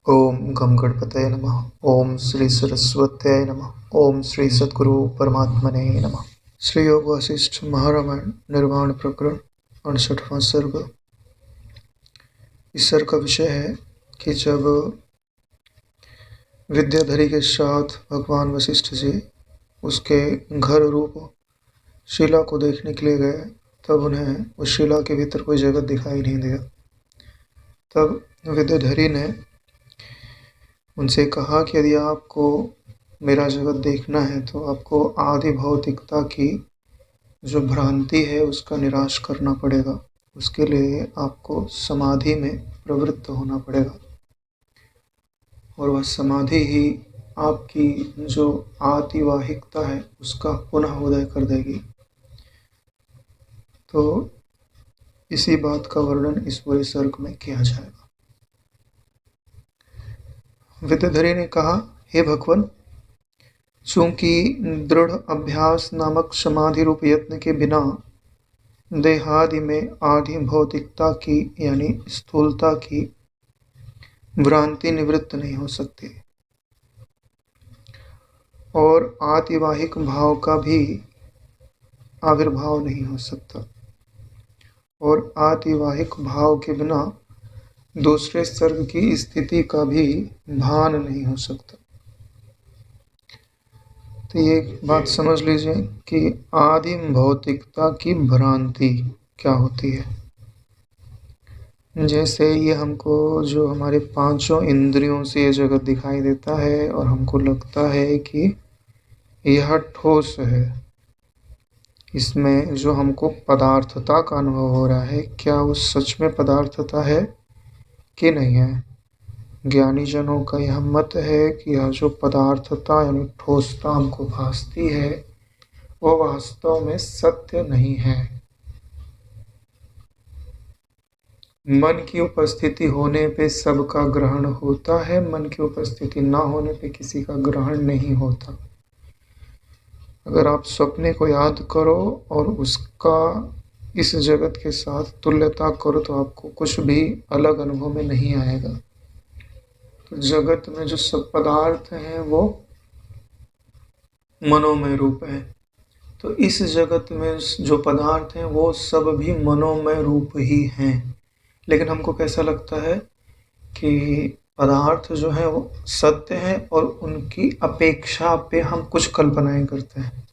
ओम गम गणपतये नमः। ओम श्री सरस्वत्यै नमः। ओम श्री सद्गुरु परमात्मने नमः। श्री योग वशिष्ठ महारामायण निर्वाण प्रकरण 68वां सर्ग। इस सर्ग का विषय है कि जब विद्याधरी के साथ भगवान वशिष्ठ जी उसके घर रूप शिला को देखने के लिए गए, तब उन्हें उस शिला के भीतर कोई जगत दिखाई नहीं दिया। तब विद्याधरी ने उनसे कहा कि यदि आपको मेरा जगत देखना है तो आपको आदि भौतिकता की जो भ्रांति है उसका निराश करना पड़ेगा। उसके लिए आपको समाधि में प्रवृत्त होना पड़ेगा और वह समाधि ही आपकी जो आतिवाहिकता है उसका पुनः उदय कर देगी। तो इसी बात का वर्णन इस पूरे सर्ग में किया जाएगा। विद्याधरी ने कहा, हे भगवान, चूंकि दृढ़ अभ्यास नामक समाधि रूप यत्न के बिना देहादि में आदि भौतिकता की यानी स्थूलता की भ्रांति निवृत्त नहीं हो सकती और आतिवाहिक भाव का भी आविर्भाव नहीं हो सकता और आतिवाहिक भाव के बिना दूसरे सर्ग की स्थिति का भी भान नहीं हो सकता। तो ये बात समझ लीजिए कि आदि भौतिकता की भ्रांति क्या होती है। जैसे ये हमको जो हमारे पांचों इंद्रियों से ये जगत दिखाई देता है और हमको लगता है कि यह ठोस है, इसमें जो हमको पदार्थता का अनुभव हो रहा है, क्या वो सच में पदार्थता है कि नहीं है। ज्ञानी जनों का यह मत है कि यह जो पदार्थता यानी ठोसता हमको भासती है वो वास्तव में सत्य नहीं है। मन की उपस्थिति होने पे सबका ग्रहण होता है, मन की उपस्थिति ना होने पे किसी का ग्रहण नहीं होता। अगर आप सपने को याद करो और उसका इस जगत के साथ तुल्यता करो तो आपको कुछ भी अलग अनुभव में नहीं आएगा। तो जगत में जो सब पदार्थ हैं वो मनोमय रूप है, तो इस जगत में जो पदार्थ हैं वो सब भी मनोमय रूप ही हैं। लेकिन हमको कैसा लगता है कि पदार्थ जो है वो सत्य है और उनकी अपेक्षा पे हम कुछ कल्पनाएं करते हैं।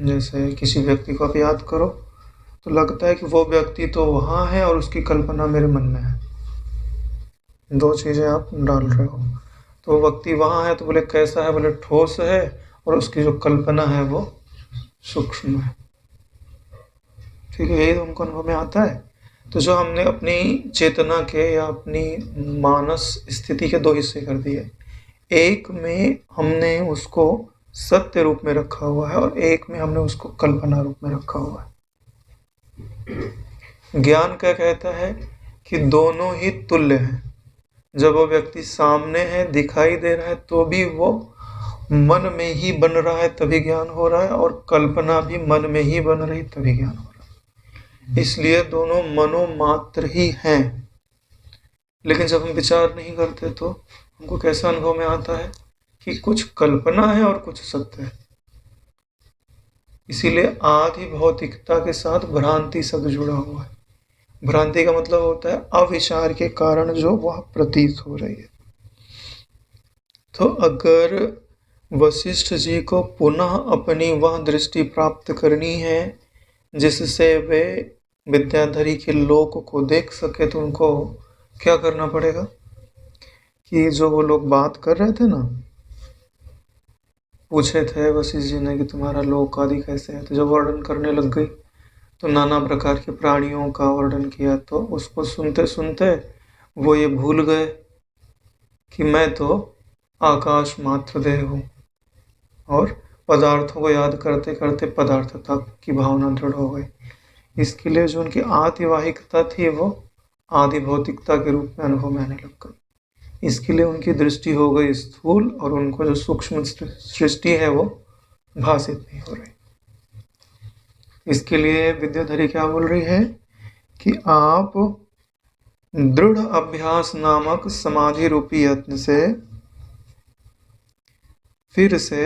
जैसे किसी व्यक्ति को आप याद करो तो लगता है कि वो व्यक्ति तो वहाँ है और उसकी कल्पना मेरे मन में है। दो चीज़ें आप डाल रहे हो, तो वो व्यक्ति वहाँ है तो बोले कैसा है, बोले ठोस है, और उसकी जो कल्पना है वो सूक्ष्म है। ठीक है, यही हमको अनुभव में आता है। तो जो हमने अपनी चेतना के या अपनी मानस स्थिति के दो हिस्से कर दिए, एक में हमने उसको सत्य रूप में रखा हुआ है और एक में हमने उसको कल्पना रूप में रखा हुआ है। ज्ञान क्या कहता है कि दोनों ही तुल्य हैं। जब वो व्यक्ति सामने है, दिखाई दे रहा है, तो भी वो मन में ही बन रहा है तभी ज्ञान हो रहा है और कल्पना भी मन में ही बन रही तभी ज्ञान हो रहा है। इसलिए दोनों मनोमात्र ही हैं। लेकिन जब हम विचार नहीं करते तो हमको कैसा अनुभव में आता है कि कुछ कल्पना है और कुछ सत्य है। इसीलिए आदि भौतिकता के साथ भ्रांति शब्द जुड़ा हुआ है। भ्रांति का मतलब होता है अविचार के कारण जो वह प्रतीत हो रही है। तो अगर वशिष्ठ जी को पुनः अपनी वह दृष्टि प्राप्त करनी है जिससे वे विद्याधरी के लोक को देख सके, तो उनको क्या करना पड़ेगा कि जो वो लोग बात कर रहे थे ना, पूछे थे वशिष्ठ जी ने कि तुम्हारा लोक आदि कैसे है, तो जब वर्णन करने लग गई तो नाना प्रकार के प्राणियों का वर्णन किया, तो उसको सुनते सुनते वो ये भूल गए कि मैं तो आकाश मात्र देह हूँ, और पदार्थों को याद करते करते पदार्थता की भावना दृढ़ हो गई। इसके लिए जो उनकी आतिवाहिकता थी वो आदि भौतिकता के रूप में अनुभव में आने लग गई। इसके लिए उनकी दृष्टि हो गई स्थूल और उनको जो सूक्ष्म सृष्टि है वो भाषित नहीं हो रही। इसके लिए विद्याधरी क्या बोल रही है कि आप दृढ़ अभ्यास नामक समाधि रूपी यत्न से फिर से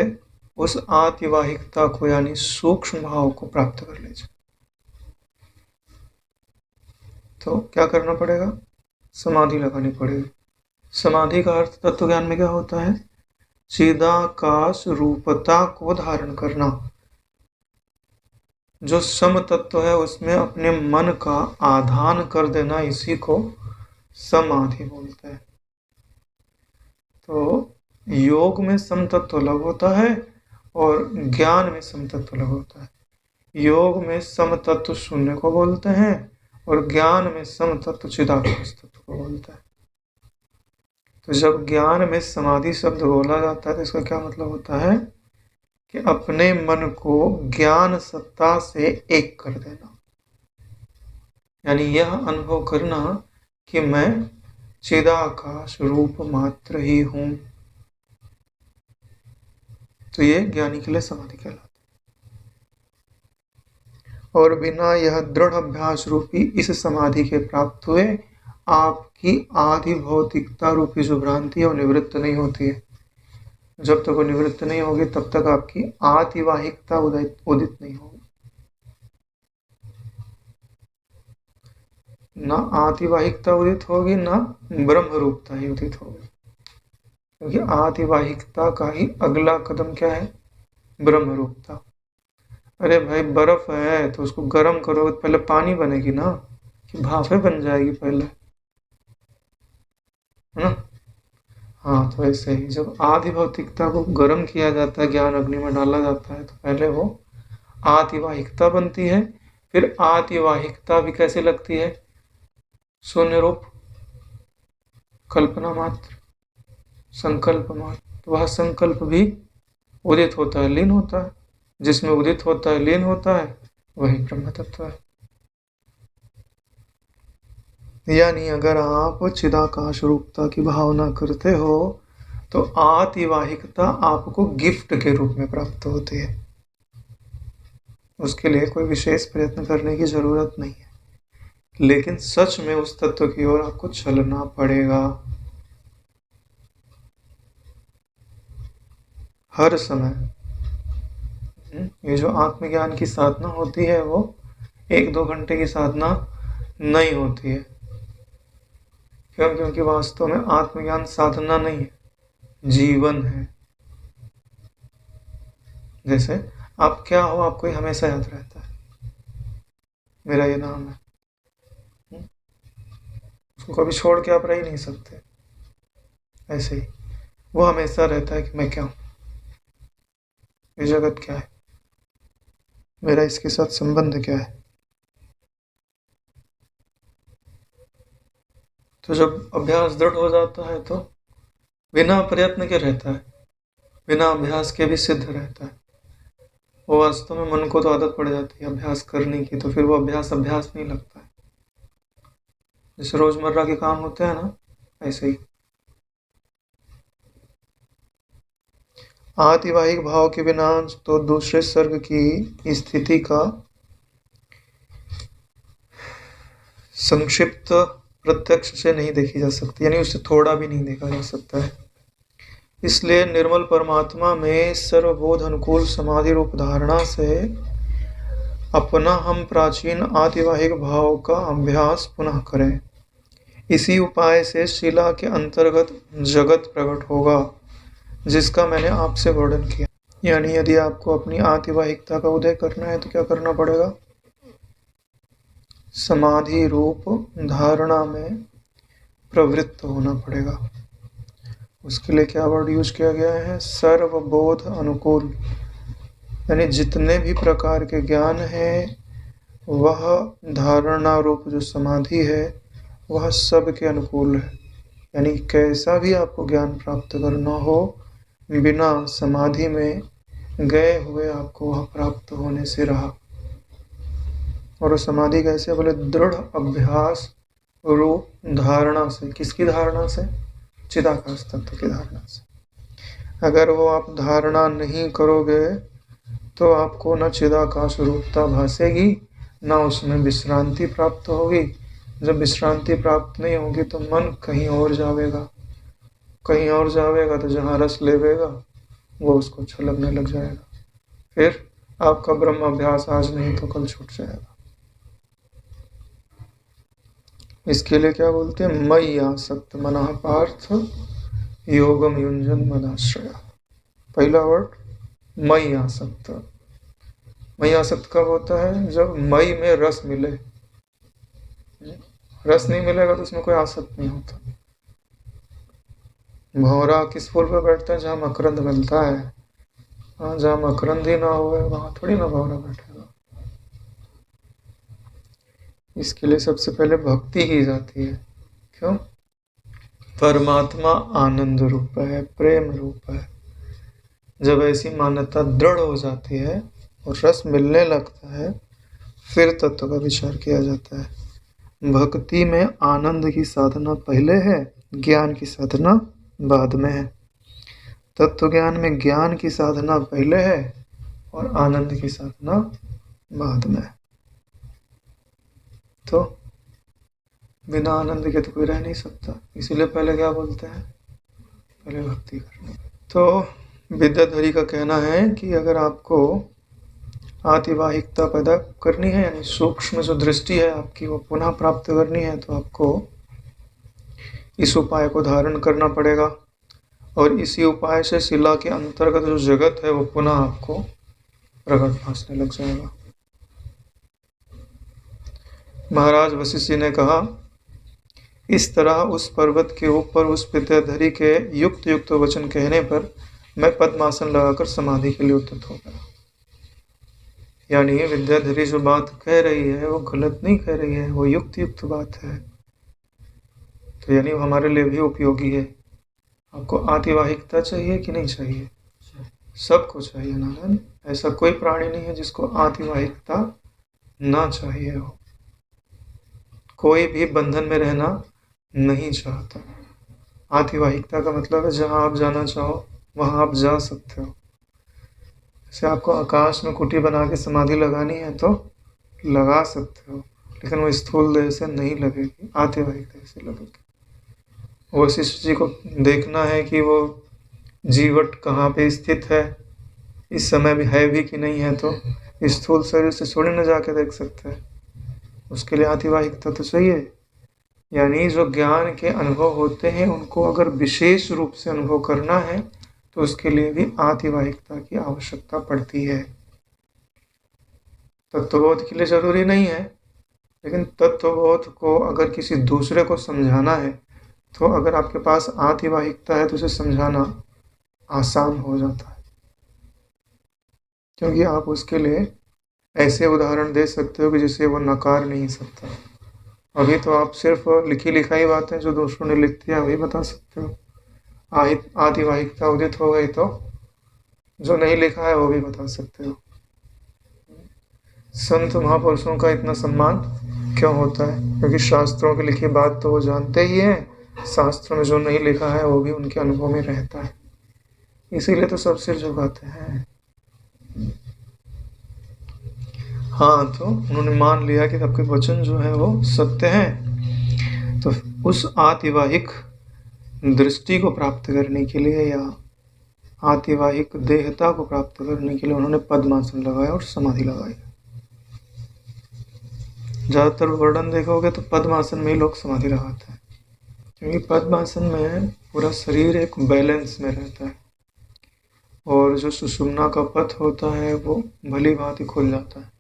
उस आतिवाहिकता को यानी सूक्ष्म भाव को प्राप्त कर लीजिए। तो क्या करना पड़ेगा? समाधि लगानी पड़ेगी। समाधि का अर्थ तत्व ज्ञान में क्या होता है? चिदाकाश रूपता को धारण करना। जो सम तत्व है उसमें अपने मन का आधान कर देना, इसी को समाधि बोलते हैं। तो योग में सम तत्व अलग होता है और ज्ञान में सम तत्व अलग होता है। योग में सम तत्व शून्य को बोलते हैं और ज्ञान में सम तत्व चिदाकाश तत्व को बोलते हैं। तो जब ज्ञान में समाधि शब्द बोला जाता है तो इसका क्या मतलब होता है कि अपने मन को ज्ञान सत्ता से एक कर देना, यानी यह अनुभव करना कि मैं चिदाकाश रूप मात्र ही हूं। तो ये ज्ञानी के लिए समाधि कहलाती है। और बिना यह दृढ़ अभ्यास रूपी इस समाधि के प्राप्त हुए आपकी आदि भौतिकता रूपी जो भ्रांति है वो निवृत्त नहीं होती है। जब तक वो निवृत्त नहीं होगी तब तक आपकी आतिवाहिकता उदित नहीं होगी। ना आतिवाहिकता उदित होगी, ना ब्रह्म रूपता ही उदित होगी। क्योंकि आतिवाहिकता का ही अगला कदम क्या है? ब्रह्म रूपता। अरे भाई बर्फ है तो उसको गर्म करोगे तो पहले पानी बनेगी ना, कि भाफे बन जाएगी पहले, है ना? हाँ, तो ऐसे ही जब आदि भौतिकता को गर्म किया जाता है, ज्ञान अग्नि में डाला जाता है, तो पहले वो आतिवाहिकता बनती है। फिर आतिवाहिकता भी कैसे लगती है? शून्य रूप, कल्पना मात्र, संकल्प मात्र। तो वह संकल्प भी उदित होता है, लीन होता है। जिसमें उदित होता है, लीन होता है, वही ब्रह्म तत्व है। यानी अगर आप चिदाकाश रूपता की भावना करते हो तो आतिवाहिकता आपको गिफ्ट के रूप में प्राप्त होती है। उसके लिए कोई विशेष प्रयत्न करने की जरूरत नहीं है, लेकिन सच में उस तत्व की ओर आपको चलना पड़ेगा हर समय। ये जो आत्मज्ञान की साधना होती है वो 1-2 घंटे की साधना नहीं होती है। क्यों? क्योंकि वास्तव में आत्मज्ञान साधना नहीं है, जीवन है। जैसे आप क्या हो आपको हमेशा याद रहता है, मेरा ये नाम है, उसको कभी छोड़ के आप रह ही नहीं सकते। ऐसे ही वो हमेशा रहता है कि मैं क्या हूँ, ये जगत क्या है, मेरा इसके साथ संबंध क्या है। तो जब अभ्यास दृढ़ हो जाता है तो बिना प्रयत्न के रहता है, बिना अभ्यास के भी सिद्ध रहता है। वो वास्तव में मन को तो आदत पड़ जाती है अभ्यास करने की, तो फिर वो अभ्यास नहीं लगता है। जैसे रोजमर्रा के काम होते हैं ना, ऐसे ही आतिवाहिक भाव के बिना तो दूसरे सर्ग की स्थिति का संक्षिप्त प्रत्यक्ष से नहीं देखी जा सकती, यानी उससे थोड़ा भी नहीं देखा जा सकता है। इसलिए निर्मल परमात्मा में सर्वबोध अनुकूल समाधि रूप धारणा से अपना हम प्राचीन आतिवाहिक भाव का अभ्यास पुनः करें। इसी उपाय से शिला के अंतर्गत जगत प्रकट होगा, जिसका मैंने आपसे वर्णन किया। यानी यदि आपको अपनी आतिवाहिकता का उदय करना है तो क्या करना पड़ेगा? समाधि रूप धारणा में प्रवृत्त होना पड़ेगा। उसके लिए क्या वर्ड यूज किया गया है? सर्वबोध अनुकूल। यानी जितने भी प्रकार के ज्ञान हैं वह धारणा रूप जो समाधि है वह सब के अनुकूल है। यानी कैसा भी आपको ज्ञान प्राप्त करना हो, बिना समाधि में गए हुए आपको वह प्राप्त होने से रहा। और समाधि कैसे? बोले दृढ़ अभ्यास रूप धारणा से। किसकी धारणा से? चिदाकाश तत्व की धारणा से। अगर वो आप धारणा नहीं करोगे तो आपको न चिदाकाश रूपता भासेगी, न उसमें विश्रांति प्राप्त होगी, जब विश्रांति प्राप्त नहीं होगी तो मन कहीं और जावेगा, कहीं और जावेगा तो जहाँ रस लेवेगा वो उसको अच्छा लगने लग जाएगा। फिर आपका ब्रह्म अभ्यास आज नहीं तो कल छूट जाएगा। इसके लिए क्या बोलते हैं, मयि आसक्त मनः पार्थ योगम युंजन मदाश्रया। पहला वर्ड मयि आसक्त। मयि आसक्त कब होता है, जब मई में रस मिले। रस नहीं मिलेगा तो उसमें कोई आसक्त नहीं होता। भौरा किस फूल पर बैठता है, जहाँ मकरंद मिलता है। हाँ, जहाँ मकरंद ही ना हो वहां थोड़ी ना भौरा बैठेगा। इसके लिए सबसे पहले भक्ति की जाती है। क्यों? परमात्मा आनंद रूप है, प्रेम रूप है। जब ऐसी मान्यता दृढ़ हो जाती है और रस मिलने लगता है, फिर तत्व का विचार किया जाता है। भक्ति में आनंद की साधना पहले है, ज्ञान की साधना बाद में है। तत्व ज्ञान में ज्ञान की साधना पहले है और आनंद की साधना बाद में है। तो बिना आनंद के तो कोई रह नहीं सकता। इसीलिए पहले क्या बोलते हैं, पहले भक्ति करनी। तो विद्याधरी का कहना है कि अगर आपको आतिवाहिकता पैदा करनी है, यानी सूक्ष्म जो दृष्टि है आपकी वो पुनः प्राप्त करनी है, तो आपको इस उपाय को धारण करना पड़ेगा। और इसी उपाय से शिला के अंतर्गत जो जगत है वो पुनः आपको प्रकट भासने लग जाएगा। महाराज वशिष्ठ जी ने कहा, इस तरह उस पर्वत के ऊपर उस विद्याधरी के युक्त युक्त वचन कहने पर मैं पद्मासन लगाकर समाधि के लिए उद्यत हो गया। यानी विद्याधरी जो बात कह रही है वो गलत नहीं कह रही है, वो युक्त युक्त बात है। तो यानी वो हमारे लिए भी उपयोगी है। आपको आतिवाहिकता चाहिए कि नहीं चाहिए? सबको चाहिए नारायण। ऐसा कोई प्राणी नहीं है जिसको आतिवाहिकता ना चाहिए हो। कोई भी बंधन में रहना नहीं चाहता। आतिवाहिकता का मतलब है जहाँ आप जाना चाहो वहाँ आप जा सकते हो। जैसे आपको आकाश में कुटी बना के समाधि लगानी है तो लगा सकते हो, लेकिन वो स्थूल देह से नहीं लगेगी, आतिवाहिक देह से लगेगी। वशिष्ठ जी को देखना है कि वो जीवट कहाँ पे स्थित है, इस समय भी है भी कि नहीं है, तो स्थूल शरीर से थोड़ी न जाके देख सकते हैं। उसके लिए आतिवाहिकता तो चाहिए। यानी जो ज्ञान के अनुभव होते हैं उनको अगर विशेष रूप से अनुभव करना है तो उसके लिए भी आतिवाहिकता की आवश्यकता पड़ती है। तत्वबोध के लिए जरूरी नहीं है, लेकिन तत्वबोध को अगर किसी दूसरे को समझाना है तो अगर आपके पास आतिवाहिकता है तो उसे समझाना आसान हो जाता है, क्योंकि आप उसके लिए ऐसे उदाहरण दे सकते हो कि जिसे वो नकार नहीं सकता। अभी तो आप सिर्फ लिखी लिखाई बातें जो दूसरों ने लिख दिया वही बता सकते हो। आतिवाहिकता उदित हो गई तो जो नहीं लिखा है वो भी बता सकते हो। संत महापुरुषों का इतना सम्मान क्यों होता है? क्योंकि शास्त्रों की लिखी बात तो वो जानते ही हैं, शास्त्रों में जो नहीं लिखा है वो भी उनके अनुभव में रहता है। इसीलिए तो सब सिर झुकाते हैं। हाँ, तो उन्होंने मान लिया कि आपके वचन जो है वो सत्य हैं। तो उस आतिवाहिक दृष्टि को प्राप्त करने के लिए या आतिवाहिक देहता को प्राप्त करने के लिए उन्होंने पद्मासन लगाया और समाधि लगाई। ज़्यादातर वर्णन देखोगे तो पद्मासन में ही लोग समाधि लगाते हैं, क्योंकि पद्मासन में पूरा शरीर एक बैलेंस में रहता है और जो सुषुम्ना का पथ होता है वो भली भांति खुल जाता है।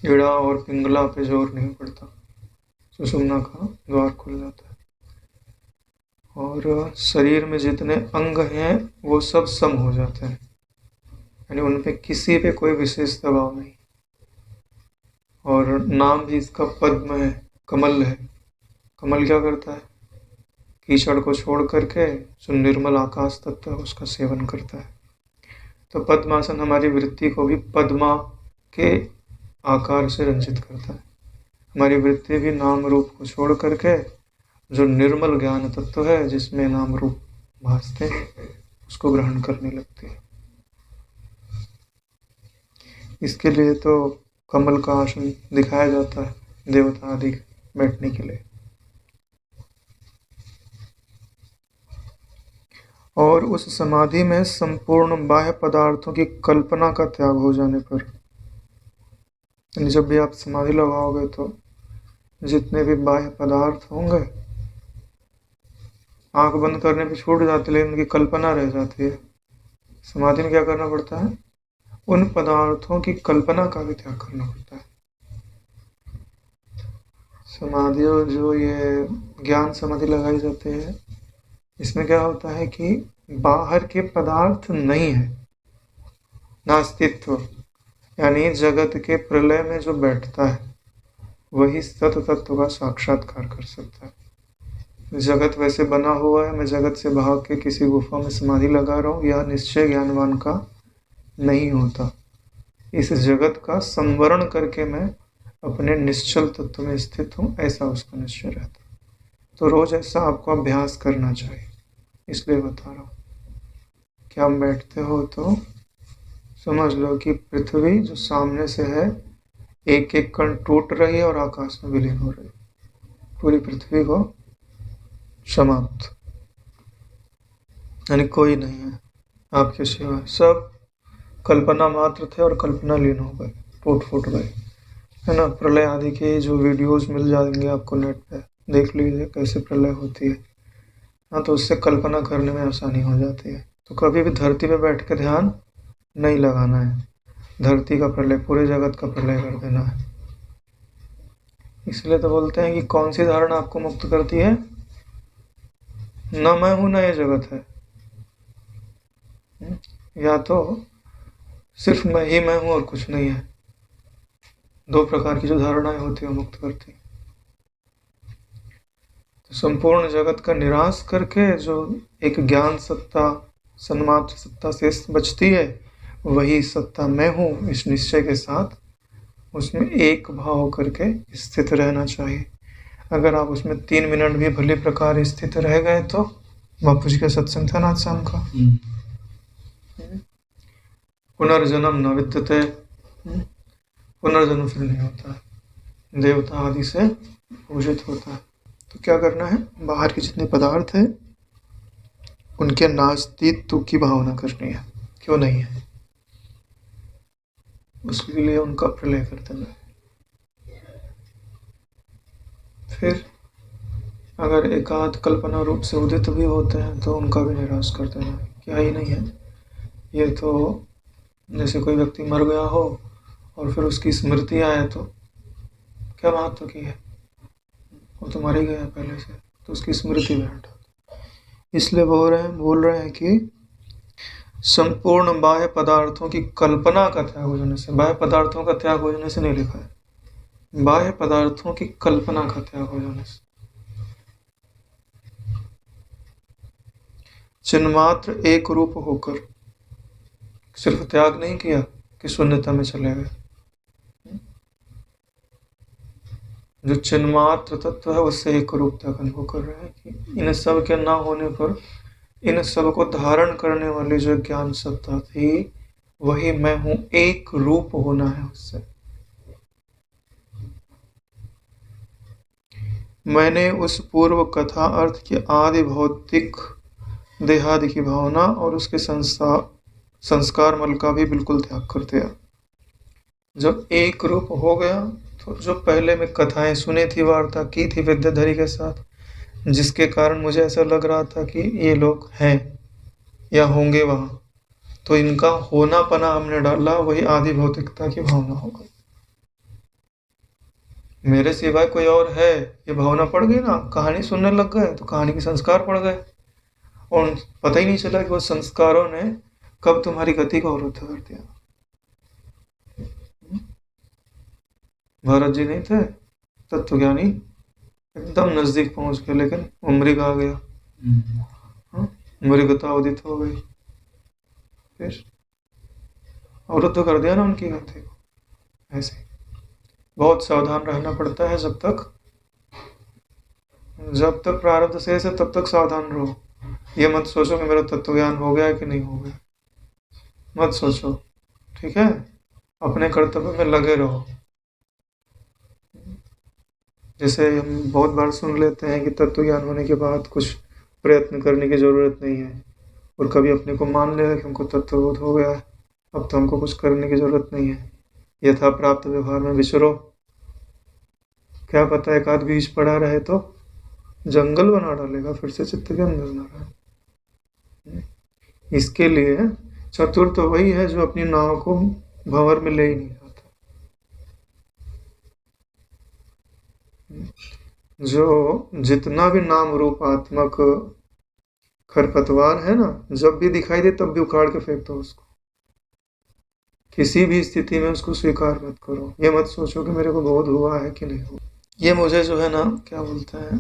ईड़ा और पिंगला पे जोर नहीं पड़ता, सुषुम्ना का द्वार खुल जाता है और शरीर में जितने अंग हैं वो सब सम हो जाते हैं, यानी उन पे किसी पे कोई विशेष दबाव नहीं। और नाम भी इसका पद्म है, कमल है। कमल क्या करता है? कीचड़ को छोड़ करके जो निर्मल आकाश तत्व है उसका सेवन करता है। तो पद्मासन हमारी वृत्ति को भी पद्मा के आकार से रंजित करता है। हमारी वृत्ति भी नाम रूप को छोड़ करके जो निर्मल ज्ञान तत्व है जिसमें नाम रूप भासते हैं उसको ग्रहण करने लगती है। इसके लिए तो कमल का आसन दिखाया जाता है, देवता आदि बैठने के लिए। और उस समाधि में संपूर्ण बाह्य पदार्थों की कल्पना का त्याग हो जाने पर, यानी जब भी आप समाधि लगाओगे तो जितने भी बाह्य पदार्थ होंगे आंख बंद करने पे छूट जाते, लेकिन उनकी कल्पना रह जाती है। समाधि में क्या करना पड़ता है? उन पदार्थों की कल्पना का भी त्याग करना पड़ता है। समाधि जो ये ज्ञान समाधि लगाई जाती है, इसमें क्या होता है कि बाहर के पदार्थ नहीं है, नास्तित्व, यानी जगत के प्रलय में जो बैठता है वही सत तत्व का साक्षात्कार कर सकता है। जगत वैसे बना हुआ है, मैं जगत से भाग के किसी गुफा में समाधि लगा रहा हूँ, यह निश्चय ज्ञानवान का नहीं होता। इस जगत का संवरण करके मैं अपने निश्चल तत्व में स्थित हूँ, ऐसा उसका निश्चय रहता है। तो रोज ऐसा आपको अभ्यास करना चाहिए, इसलिए बता रहा हूँ। क्या हम बैठते हो तो समझ लो कि पृथ्वी जो सामने से है एक एक कण टूट रही है और आकाश में विलीन हो रही है, पूरी पृथ्वी को समाप्त, यानी कोई नहीं है आपके सिवा, सब कल्पना मात्र थे और कल्पना लीन हो गए, टूट फूट गए, है ना। प्रलय आदि के जो वीडियोस मिल जाएंगे आपको नेट पे, देख लीजिए कैसे प्रलय होती है। हाँ, तो उससे कल्पना करने में आसानी हो जाती है। तो कभी भी धरती पे बैठ के ध्यान नहीं लगाना है, धरती का प्रलय, पूरे जगत का प्रलय कर देना है। इसलिए तो बोलते हैं कि कौन सी धारणा आपको मुक्त करती है? न मैं हूं न ये जगत है, या तो सिर्फ मैं हूं और कुछ नहीं है। दो प्रकार की जो धारणाएं होती है वो मुक्त करती है। तो संपूर्ण जगत का निराश करके जो एक ज्ञान सत्ता, सन्मात्र सत्ता शेष बचती है, वही सत्ता मैं हूं, इस निश्चय के साथ उसमें एक भाव होकर के स्थित रहना चाहिए। अगर आप उसमें 3 मिनट भी भले प्रकार स्थित रह गए तो, बापू जी का सत्संग था ना आज शाम का, पुनर्जन्म न विद्यते, पुनर्जन्म फिर नहीं होता है, देवता आदि से पूजित होता है। तो क्या करना है? बाहर के जितने पदार्थ है उनके नास्तित्व की भावना करनी है, क्यों नहीं है, उसके लिए उनका प्रलय कर देना है। फिर अगर एकाध कल्पना रूप से उदित भी होते हैं तो उनका भी निराश कर देना है, क्या ही नहीं है। ये तो जैसे कोई व्यक्ति मर गया हो और फिर उसकी स्मृति आए तो क्या महत्व की है, वो तो मर ही गया पहले से, तो उसकी स्मृति में हटा। इसलिए बोल रहे हैं कि संपूर्ण बाह्य पदार्थों की कल्पना का त्याग हो जाने से, बाह्य पदार्थों का त्याग हो जाने से नहीं लिखा है, बाह्य पदार्थों की कल्पना का त्याग हो जाने से। चिन्मात्र एक रूप होकर, सिर्फ त्याग नहीं किया कि शून्यता में चले गए। जो चिन्मात्र तत्व है उससे एक रूपता का अनुभव कर रहे हैं कि इन सब के ना होने पर इन सब को धारण करने वाली जो ज्ञान सत्ता थी वही मैं हूं, एक रूप होना है उससे। मैंने उस पूर्व कथा अर्थ की आदि भौतिक देहादि की भावना और उसके संस्कार मल का भी बिल्कुल त्याग कर दिया। जब एक रूप हो गया तो जो पहले में कथाएं सुनी थी, वार्ता की थी विद्याधरी के साथ, जिसके कारण मुझे ऐसा लग रहा था कि ये लोग हैं या होंगे वहां, तो इनका होना पना हमने डाला, वही आदि भौतिकता की भावना हो गई। मेरे सिवाय कोई और है ये भावना पड़ गई ना, कहानी सुनने लग गए तो कहानी के संस्कार पड़ गए, और पता ही नहीं चला कि वो संस्कारों ने कब तुम्हारी गति को अवरुद्ध कर दिया। भरत जी नहीं थे तत्वज्ञानी, एकदम नजदीक पहुंच गए, लेकिन मृग आ गया, मृगता उदित हो गई, फिर अवरुद्ध कर दिया ना उनकी गति को। ऐसे बहुत सावधान रहना पड़ता है, जब तक प्रारब्ध शेष है तब तक सावधान रहो। ये मत सोचो कि मेरा तत्व ज्ञान हो गया कि नहीं हो गया, मत सोचो, ठीक है। अपने कर्तव्य में लगे रहो। जैसे हम बहुत बार सुन लेते हैं कि तत्व ज्ञान होने के बाद कुछ प्रयत्न करने की ज़रूरत नहीं है, और कभी अपने को मान लेगा कि हमको तत्वबोध हो गया है, अब तो हमको कुछ करने की ज़रूरत नहीं है, यथा प्राप्त व्यवहार में विचरो। क्या पता एक आध बीज पड़ा रहे तो जंगल बना डालेगा फिर से चित्त के अंदर नारायण। इसके लिए चतुर तो वही है जो अपनी नाव को भंवर में ले ही नहीं जाता, जो जितना भी नाम रूपात्मक खरपतवार है ना, जब भी दिखाई दे तब भी उखाड़ के फेंक दो उसको। किसी भी स्थिति में उसको स्वीकार मत करो, ये मत सोचो कि मेरे को बोध हुआ है कि नहीं हुआ। ये मुझे जो है ना, क्या बोलते हैं,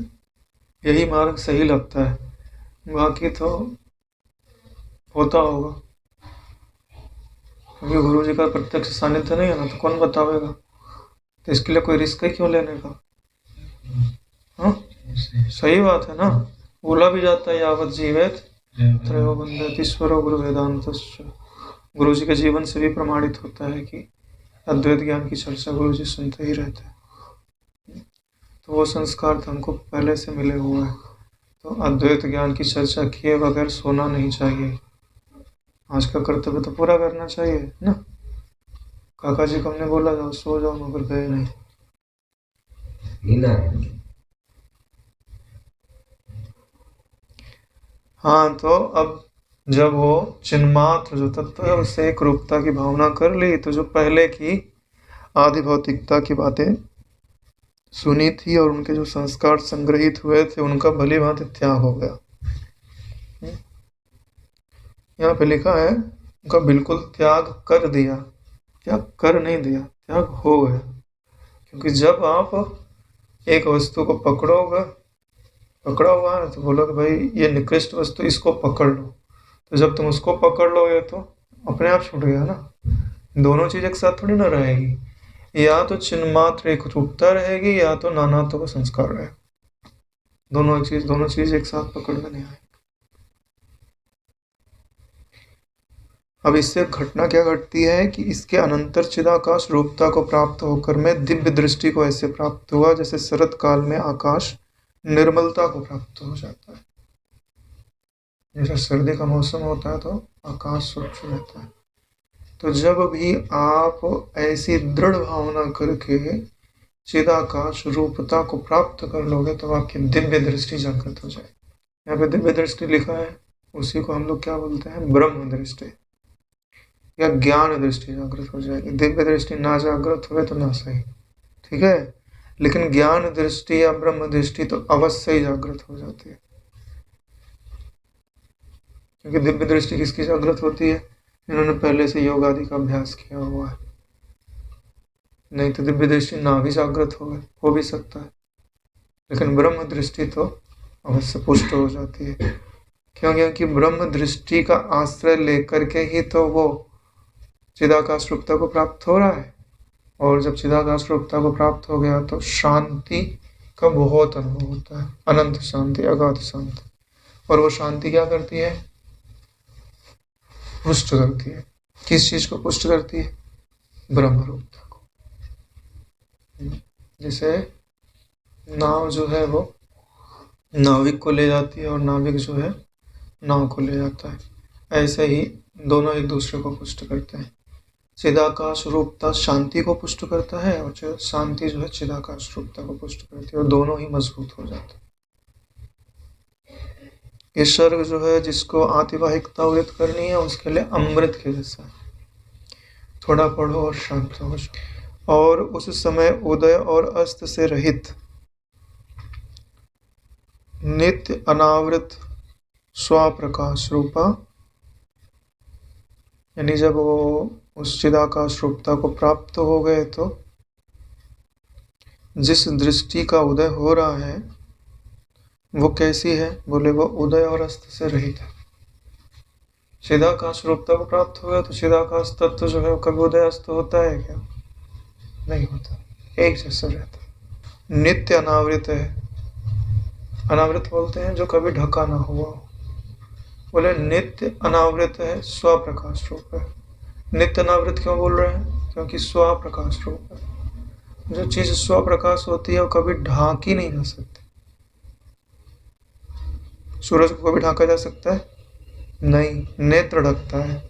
यही मार्ग सही लगता है, बाकी तो होता होगा, क्योंकि गुरु जी का प्रत्यक्ष सानिध्य नहीं है ना, तो कौन बतावेगा, तो इसके लिए कोई रिस्क ही क्यों लेने का। हाँ सही बात है ना, बोला भी जाता है यावत जीवित त्रयो बंधत ईश्वरो गुरु वेदांतश्च। गुरु जी के जीवन से भी प्रमाणित होता है कि अद्वैत ज्ञान की चर्चा गुरु जी सुनते ही रहते हैं, तो वो संस्कार तो हमको पहले से मिले हुए हैं, तो अद्वैत ज्ञान की चर्चा किए बगैर सोना नहीं चाहिए। आज का कर्तव्य तो पूरा करना चाहिए ना। काका जी को हमने बोला जाओ सो जाओ, मगर गए नहीं। हाँ, तो अब जब वो चिन्मात्र जो तत्व है उससे एक रूपता की भावना कर ली, तो जो पहले की आदि भौतिकता की बातें सुनी थी और उनके जो संस्कार संग्रहित हुए थे उनका भली भांति त्याग हो गया। यहाँ पे लिखा है उनका बिल्कुल त्याग कर दिया, त्याग कर नहीं दिया, त्याग हो गया। क्योंकि जब आप एक वस्तु को पकड़ा हुआ है तो बोलो कि भाई ये निकृष्ट वस्तु, इसको पकड़ लो, तो जब तुम उसको पकड़ लोगे तो अपने आप छूट गया ना। दोनों चीज एक साथ थोड़ी ना रहेगी, या तो चिन्मात्र एक रूपता रहेगी या तो नानात्व का संस्कार रहेगा, दोनों चीज एक साथ पकड़ में नहीं आएगी। अब इससे घटना क्या घटती है कि इसके अनंतर चिदाकाश रूपता को प्राप्त होकर में दिव्य दृष्टि को ऐसे प्राप्त हुआ जैसे शरत काल में आकाश निर्मलता को प्राप्त हो जाता है। जैसे सर्दी का मौसम होता है तो आकाश स्वच्छ रहता है, तो जब भी आप ऐसी दृढ़ भावना करके चिदाकाश रूपता को प्राप्त कर लोगे तो आपकी दिव्य दृष्टि जागृत हो जाए। यहाँ पे दिव्य दृष्टि लिखा है, उसी को हम लोग क्या बोलते हैं, ब्रह्म दृष्टि या ज्ञान दृष्टि जागृत हो जाएगी। दिव्य दृष्टि ना जागृत हुए तो ना सही, ठीक है, लेकिन ज्ञान दृष्टि या ब्रह्म दृष्टि तो अवश्य ही जागृत हो जाती है। क्योंकि दिव्य दृष्टि किसकी जागृत होती है, इन्होंने पहले से योग आदि का अभ्यास किया हुआ है, नहीं तो दिव्य दृष्टि ना भी जागृत हो भी सकता है, लेकिन ब्रह्म दृष्टि तो अवश्य पुष्ट हो जाती है। क्योंकि ब्रह्म दृष्टि का आश्रय लेकर के ही तो वो चिदाकाश रूपता को प्राप्त हो रहा है, और जब चिदाकाश रूपता को प्राप्त हो गया तो शांति का बहुत अनुभव होता है, अनंत शांति, अगाध शांति। और वो शांति क्या करती है, पुष्ट करती है। किस चीज को पुष्ट करती है, ब्रह्म रूपता को। जैसे नाव जो है वो नाविक को ले जाती है और नाविक जो है नाव को ले जाता है, ऐसे ही दोनों एक दूसरे को पुष्ट करते हैं। चिदाकाश रूपता शांति को पुष्ट करता है और शांति जो है चिदाकाश रूपता को पुष्ट करती है, और दोनों ही मजबूत हो जाते हैं। ये सर्ग जो है जिसको आतिवाहिकता उदित करनी है उसके लिए अमृत के जैसा है, थोड़ा पढ़ो और शांत हो। और उस समय उदय और अस्त से रहित नित्य अनावृत स्वप्रकाश रूपा, यानी जब वो उस चिदाकाश रूपता को प्राप्त हो गए तो जिस दृष्टि का उदय हो रहा है वो कैसी है, बोले वो उदय और अस्त से रहित है। चिदाकाश रूपता को प्राप्त हो गया तो चिदाकाश तत्व जो है कभी उदय अस्त होता है क्या, नहीं होता, एक जैसा रहता है। नित्य अनावृत है, अनावृत बोलते हैं जो कभी ढका ना हुआ हो, बोले नित्य अनावृत है, स्वप्रकाश रूप है। नित्य अनावृत क्यों बोल रहे हैं, क्योंकि स्वप्रकाश रूप है। जो चीज स्वप्रकाश होती है वो कभी ढांकी नहीं जा सकती। सूरज को कभी ढांका जा सकता है? नहीं, नेत्र ढकता है,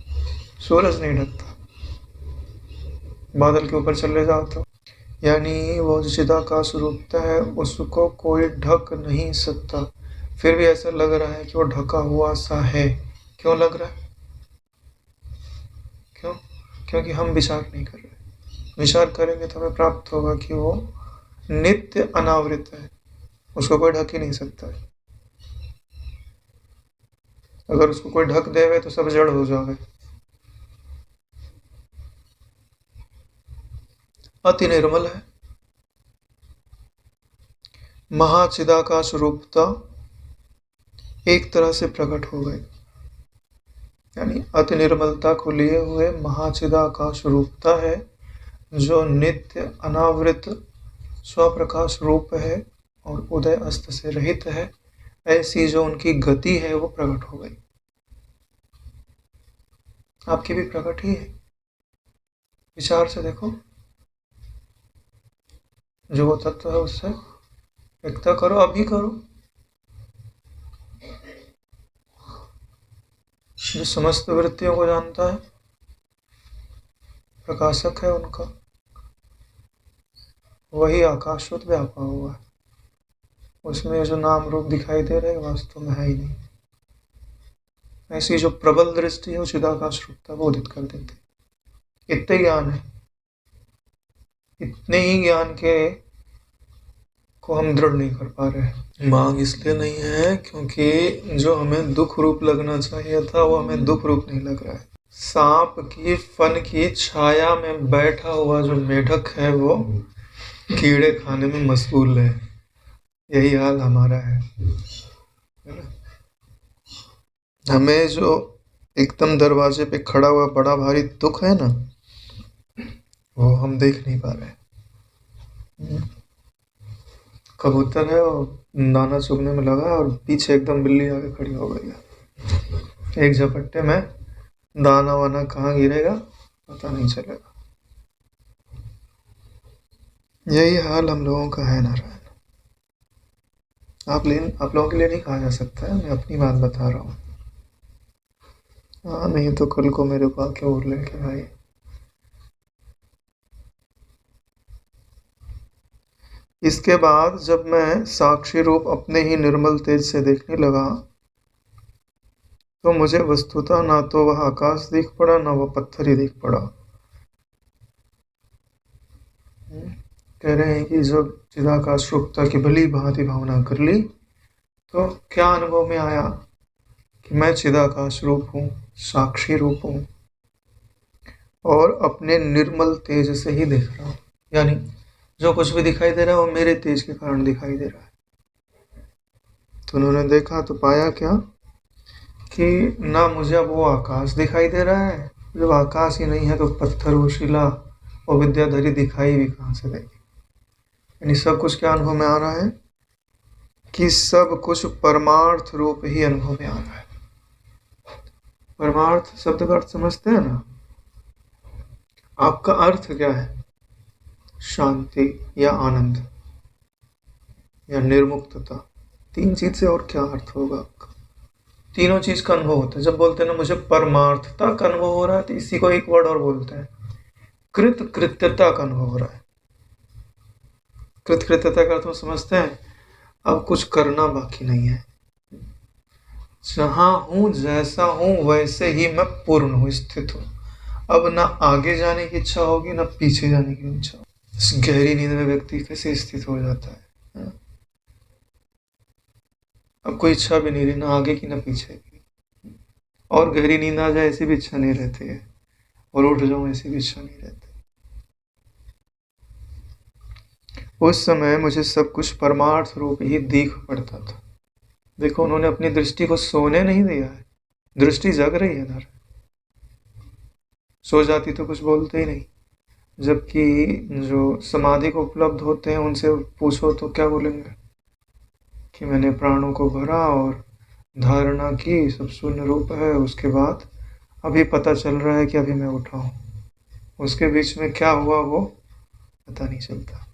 सूरज नहीं ढकता। बादल के ऊपर चले जाओ तो, यानी वो जो चिदाकाश रूपता है उसको कोई ढक नहीं सकता। फिर भी ऐसा लग रहा है कि वो ढका हुआ सा है। क्यों लग रहा है? क्यों? क्योंकि हम विचार नहीं कर रहे। विचार करेंगे तो हमें प्राप्त होगा कि वो नित्य अनावृत है, उसको कोई ढक ही नहीं सकता है। अगर उसको कोई ढक देवे तो सब जड़ हो जावे। अति निर्मल है। महाचिदाकाश रूपता एक तरह से प्रकट हो गई, यानी अति निर्मलता को लिए हुए महाचिदाकाश रूपता है जो नित्य अनावृत स्वप्रकाश रूप है और उदय अस्त से रहित है। ऐसी जो उनकी गति है वो प्रकट हो गई। आपकी भी प्रकट ही है। विचार से देखो, जो वो तत्व है उससे व्यक्त करो, अभी करो। जो समस्त वृत्तियों को जानता है, प्रकाशक है उनका, वही आकाशवत व्यापा हुआ है। उसमें जो नाम रूप दिखाई दे रहे वास्तव में है ही नहीं। ऐसी जो प्रबल दृष्टि है वो चिदाकाश रूपता बोधित कर देती। इतने ज्ञान है, इतने ही ज्ञान के को हम दृढ़ नहीं कर पा रहे। मांग इसलिए नहीं है क्योंकि जो हमें दुख रूप लगना चाहिए था वो हमें दुख रूप नहीं लग रहा है। सांप की फन की छाया में बैठा हुआ जो मेढक है वो कीड़े खाने में मशगूल है। यही हाल हमारा है ना? हमें जो एकदम दरवाजे पे खड़ा हुआ बड़ा भारी दुख है ना, वो हम देख नहीं पा रहे। कबूतर है और दाना चुगने में लगा और पीछे एकदम बिल्ली आके खड़ी हो गई है। एक झपट्टे में दाना वाना कहाँ गिरेगा पता नहीं चलेगा। यही हाल हम लोगों का है नारायण। आप लोगों के लिए नहीं कहा जा सकता है, मैं अपनी बात बता रहा हूँ। हाँ, नहीं तो कल को मेरे को आके और लेके भाई। इसके बाद जब मैं साक्षी रूप अपने ही निर्मल तेज से देखने लगा तो मुझे वस्तुतः ना तो वह आकाश दिख पड़ा ना वह पत्थर ही दिख पड़ा। कह रहे हैं कि जब चिदाकाश रूपता की भली भांति भावना कर ली तो क्या अनुभव में आया कि मैं चिदाकाश रूप हूँ, साक्षी रूप हूँ और अपने निर्मल तेज से ही देख रहा हूँ। यानी जो कुछ भी दिखाई दे रहा है वो मेरे तेज के कारण दिखाई दे रहा है। तो उन्होंने देखा तो पाया क्या कि ना मुझे अब वो आकाश दिखाई दे रहा है, जब आकाश ही नहीं है तो पत्थर वो शिला और विद्याधरी दिखाई भी कहाँ से देगी। यानी सब कुछ क्या अनुभव में आ रहा है कि सब कुछ परमार्थ रूप ही अनुभव में आ रहा है। परमार्थ शब्द का अर्थ समझते हैं ना? आपका अर्थ क्या है? शांति या आनंद या निर्मुक्तता। तीन चीज से और क्या अर्थ होगा आपका? तीनों चीज का अनुभव होता है। जब बोलते हैं ना मुझे परमार्थता का अनुभव हो रहा है तो इसी को एक वर्ड और बोलते हैं, कृत्यता का अनुभव हो रहा है। कृत्यता का अर्थ समझते हैं? अब कुछ करना बाकी नहीं है, जहां हूं जैसा हूं वैसे ही मैं पूर्ण हूं, स्थित हूं। अब ना आगे जाने की इच्छा होगी ना पीछे जाने की इच्छा। इस गहरी नींद में व्यक्ति कैसे स्थित हो जाता है। अब कोई इच्छा भी नहीं रही, ना आगे की ना पीछे की। और गहरी नींद आ जाए ऐसी भी इच्छा नहीं रहती है, और उठ जाऊं ऐसी भी इच्छा नहीं रहती। उस समय मुझे सब कुछ परमार्थ रूप ही दिख पड़ता था। देखो, उन्होंने अपनी दृष्टि को सोने नहीं दिया है, दृष्टि जग रही है इधर। सो जाती तो कुछ बोलते ही नहीं। जबकि जो समाधि को उपलब्ध होते हैं उनसे पूछो तो क्या बोलेंगे कि मैंने प्राणों को भरा और धारणा की, सब शून्य रूप है। उसके बाद अभी पता चल रहा है कि अभी मैं उठा हूँ। उसके बीच में क्या हुआ वो पता नहीं चलता।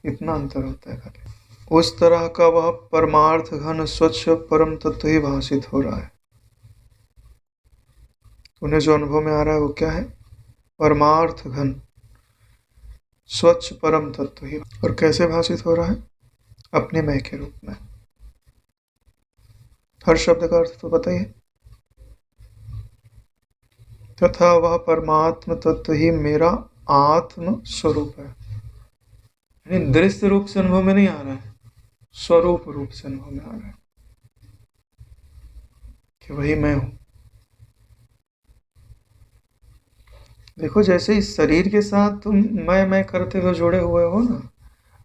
इतना अंतर होता है खाली। उस तरह का वह परमार्थ घन स्वच्छ परम तत्व ही भाषित हो रहा है। उन्हें जो अनुभव में आ रहा है वो क्या है? परमार्थ घन स्वच्छ परम तत्व ही। और कैसे भाषित हो रहा है? अपने मैं के रूप में। हर शब्द का अर्थ तो पता ही है। तथा वह परमात्म तत्व ही मेरा आत्म स्वरूप है। यानी दृश्य रूप से अनुभव में नहीं आ रहा है, स्वरूप रूप से अनुभव में आ रहा है कि वही मैं हूं। देखो, जैसे इस शरीर के साथ तुम मैं करते हुए जुड़े हुए हो ना,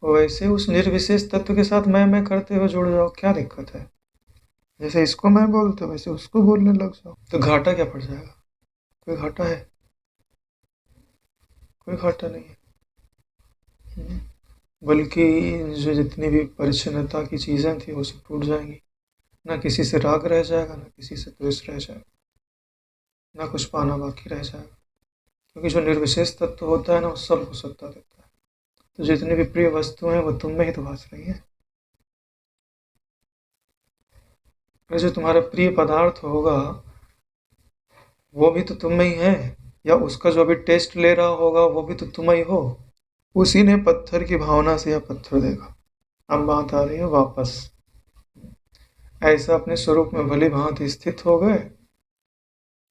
वैसे उस निर्विशेष तत्व के साथ मैं करते हुए जुड़ जाओ, क्या दिक्कत है? जैसे इसको मैं बोलते हो वैसे उसको बोलने लग जाओ, तो घाटा क्या पड़ जाएगा? कोई घाटा है? कोई घाटा नहीं है। बल्कि जो जितनी भी परिच्छन्नता की चीज़ें थी वो सब टूट जाएंगी। ना किसी से राग रह जाएगा, ना किसी से द्वेष रह जाएगा, ना कुछ पाना बाकी रह जाएगा। क्योंकि जो निर्विशेष तत्व होता है ना, वो सबको सत्ता देता है। तो जितनी भी प्रिय वस्तुएं हैं वो तुम में ही तो भास रही है। जो तुम्हारा प्रिय पदार्थ होगा वो भी तो तुम में ही है, या उसका जो अभी टेस्ट ले रहा होगा वो भी तो तुम ही हो। उसी ने पत्थर की भावना से यह पत्थर देखा। अब बात आ रही है वापस, ऐसा अपने स्वरूप में भली भांति स्थित हो गए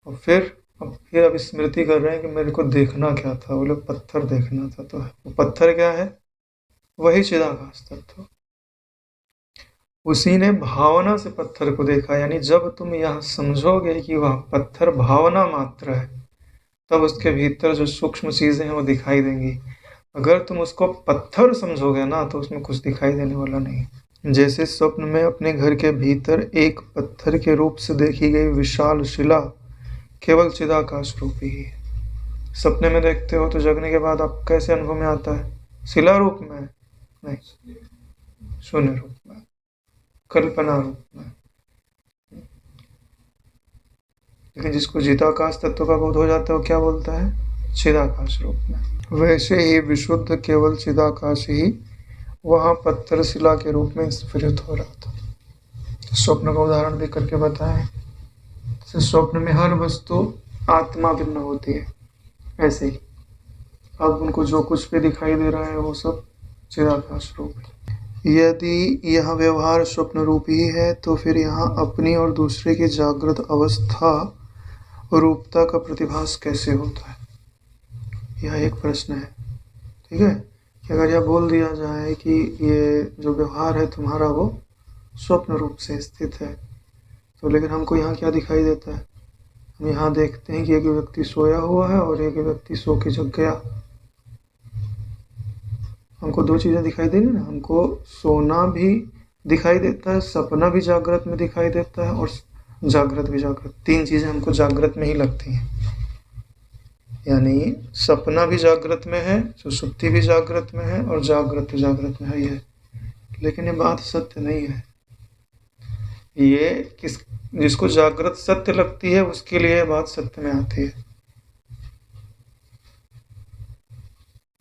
और फिर अब स्मृति कर रहे हैं कि मेरे को देखना क्या था। बोले पत्थर देखना था, तो वो पत्थर क्या है? वही चिदाभास तत्व। उसी ने भावना से पत्थर को देखा। यानी जब तुम यह समझोगे कि वह पत्थर भावना मात्र है, तब उसके भीतर जो सूक्ष्म चीजें हैं वो दिखाई देंगी। अगर तुम उसको पत्थर समझोगे ना, तो उसमें कुछ दिखाई देने वाला नहीं। जैसे स्वप्न में अपने घर के भीतर एक पत्थर के रूप से देखी गई विशाल शिला केवल चिदाकाश रूपी ही है। सपने में देखते हो तो जगने के बाद आप कैसे अनुभव में आता है? शिला रूप में नहीं, शून्य रूप में, कल्पना रूप में। लेकिन जिसको चिदाकाश तत्व का बोध हो जाता है वो क्या बोलता है? चिदाकाश रूप में। वैसे ही विशुद्ध केवल चिदाकाश ही वहां पत्थर शिला के रूप में स्फुरित हो रहा था। स्वप्न का उदाहरण देकर के बताएं। स्वप्न में हर वस्तु आत्मा भिन्न होती है, ऐसे ही अब उनको जो कुछ भी दिखाई दे रहा है वो सब चिदाकाश रूप है। यदि यह व्यवहार स्वप्न रूप ही है, तो फिर यहाँ अपनी और दूसरे की जागृत अवस्था रूपता का प्रतिभास कैसे होता है? यह एक प्रश्न है। ठीक है, कि अगर यह बोल दिया जाए कि ये जो व्यवहार है तुम्हारा वो स्वप्न रूप से स्थित है, तो लेकिन हमको यहाँ क्या दिखाई देता है? हम यहाँ देखते हैं कि एक व्यक्ति सोया हुआ है और एक व्यक्ति सो के जग गया। हमको दो चीज़ें दिखाई दे रही ना, हमको सोना भी दिखाई देता है, सपना भी जागृत में दिखाई देता है, और जागृत भी जागृत। तीन चीज़ें हमको जागृत में ही लगती हैं। यानी सपना भी जागृत में है, सुषुप्ति भी जागृत में है, और जागृत जागृत में ही है। लेकिन ये बात सत्य नहीं है। ये जिसको जागृत सत्य लगती है उसके लिए बात सत्य में आती है।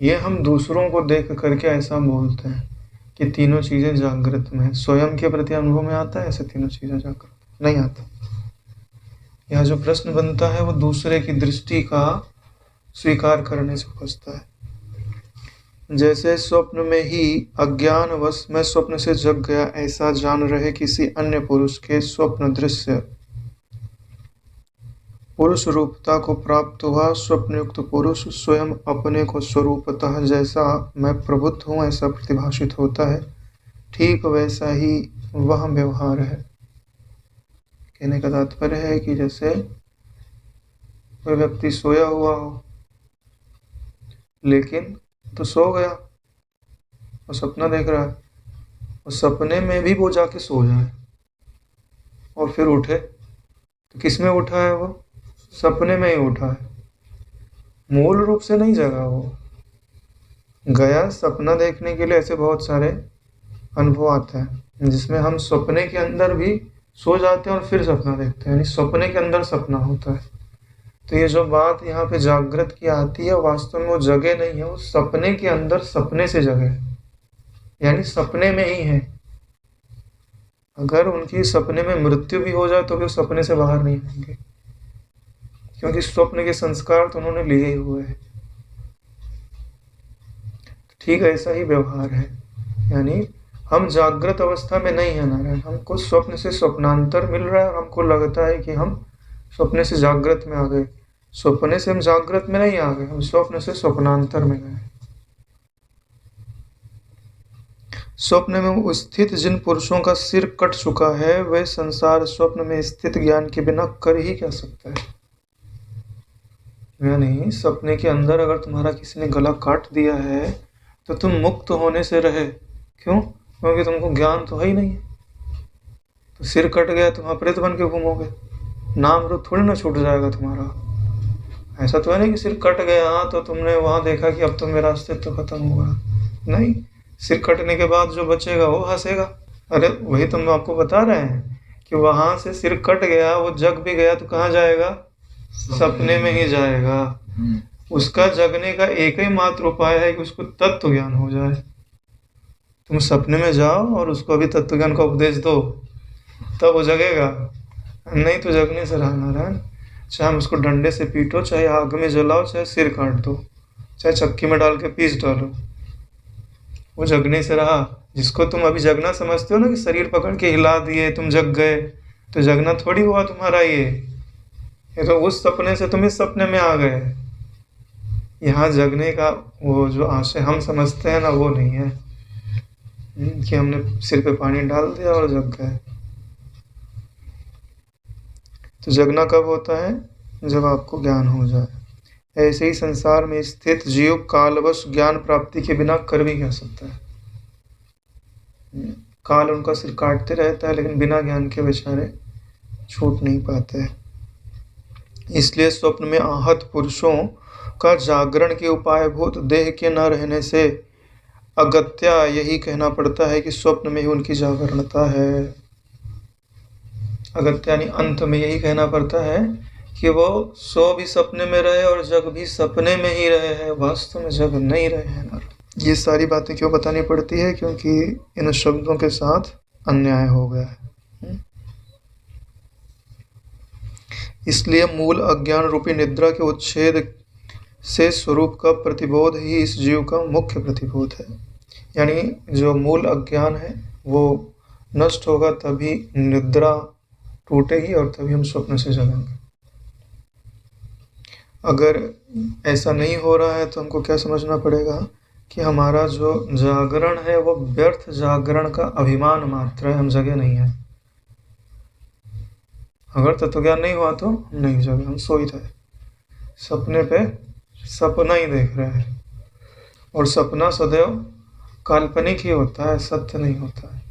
ये हम दूसरों को देख करके ऐसा बोलते हैं कि तीनों चीजें जागृत में है। स्वयं के प्रति अनुभव में आता है ऐसे तीनों चीजें जागृत नहीं आता। यह जो प्रश्न बनता है वो दूसरे की दृष्टि का स्वीकार करने से उपजता है। जैसे स्वप्न में ही अज्ञानवश मैं स्वप्न से जग गया ऐसा जान रहे किसी अन्य पुरुष के स्वप्न दृश्य पुरुष रूपता को प्राप्त हुआ स्वप्नयुक्त पुरुष स्वयं अपने को स्वरूपतः जैसा मैं प्रबुद्ध हूँ ऐसा प्रतिभाषित होता है, ठीक वैसा ही वह व्यवहार है। कहने का तात्पर्य है कि जैसे कोई व्यक्ति सोया हुआ हो, लेकिन तो सो गया और सपना देख रहा है, और सपने में भी वो जाके सो जाए और फिर उठे, तो किस में उठा है? वो सपने में ही उठा है, मूल रूप से नहीं जगा। वो गया सपना देखने के लिए। ऐसे बहुत सारे अनुभव आते हैं जिसमें हम सपने के अंदर भी सो जाते हैं और फिर सपना देखते हैं, यानी सपने के अंदर सपना होता है। तो ये जो बात यहाँ पे जागृत की आती है, वास्तव में वो जगे नहीं है, वो सपने के अंदर सपने से जगे है। यानी सपने में ही है। अगर उनकी सपने में मृत्यु भी हो जाए तो भी सपने से बाहर नहीं आएंगे, क्योंकि स्वप्न के संस्कार तो उन्होंने लिए ही हुए हैं। ठीक ऐसा ही व्यवहार है, यानी हम जागृत अवस्था में नहीं है नारायण, हमको स्वप्न से स्वप्नांतर मिल रहा है और हमको लगता है कि हम स्वप्न से जागृत में आ गए। स्वप्न से हम जागृत में नहीं आ गए, हम स्वप्न से स्वप्नांतर में गए। स्वप्न में स्थित जिन पुरुषों का सिर कट चुका है वह संसार स्वप्न में स्थित ज्ञान के बिना कर ही क्या सकता है। यानी सपने के अंदर अगर तुम्हारा किसी ने गला काट दिया है तो तुम मुक्त होने से रहे, क्यों? क्योंकि तुमको ज्ञान तो है ही नहीं है। तो सिर कट गया तो वहाँ प्रेत बन के घूमोगे, नाम रूप थोड़ी ना छूट जाएगा तुम्हारा। ऐसा तो है नहीं कि सिर कट गया तो तुमने वहाँ देखा कि अब तो मेरा अस्तित्व खत्म होगा, नहीं। सिर कटने के बाद जो बचेगा वो हंसेगा। अरे वही तुम आपको बता रहे हैं कि वहां से सिर कट गया, वो जग भी गया तो कहाँ जाएगा? सपने में ही जाएगा। उसका जगने का एक ही मात्र उपाय है कि उसको तत्व ज्ञान हो जाए। तुम सपने में जाओ और उसको अभी तत्व ज्ञान का उपदेश दो, तब वो जगेगा, नहीं तो जगने से रहा नारायण। चाहे हम उसको डंडे से पीटो, चाहे आग में जलाओ, चाहे सिर काट दो, चाहे चक्की में डाल के पीस डालो, वो जगने से रहा। जिसको तुम अभी जगना समझते हो ना, कि शरीर पकड़ के हिला दिए तुम जग गए, तो जगना थोड़ी हुआ तुम्हारा ये तो उस सपने से तुम इस सपने में आ गए। यहाँ जगने का वो जो आशय हम समझते हैं ना, वो नहीं है कि हमने सिर पे पानी डाल दिया और जग गए। तो जगना कब होता है? जब आपको ज्ञान हो जाए। ऐसे ही संसार में स्थित जीव कालवश ज्ञान प्राप्ति के बिना कर भी क्या सकता है। काल उनका सिर काटते रहता है, लेकिन बिना ज्ञान के बेचारे छूट नहीं पाते हैं। इसलिए स्वप्न में आहत पुरुषों का जागरण के उपायभूत देह के न रहने से अगत्या यही कहना पड़ता है कि स्वप्न में ही उनकी जागरणता है। अगत्या यानी अंत में यही कहना पड़ता है कि वो सो भी सपने में रहे और जग भी सपने में ही रहे हैं, वास्तव में जग नहीं रहे हैं नर। ये सारी बातें क्यों बतानी पड़ती है? क्योंकि इन शब्दों के साथ अन्याय हो गया है। इसलिए मूल अज्ञान रूपी निद्रा के उच्छेद से स्वरूप का प्रतिबोध ही इस जीव का मुख्य प्रतिबोध है। यानी जो मूल अज्ञान है वो नष्ट होगा, तभी निद्रा टूटेगी और तभी हम स्वप्न से जगेंगे। अगर ऐसा नहीं हो रहा है तो हमको क्या समझना पड़ेगा कि हमारा जो जागरण है वो व्यर्थ जागरण का अभिमान मात्र है, हम जगे नहीं है। अगर तत्वज्ञान नहीं हुआ तो हम नहीं जगे, हम सो ही रहे, सपने पे सपना ही देख रहे हैं। और सपना सदैव काल्पनिक ही होता है, सत्य नहीं होता है।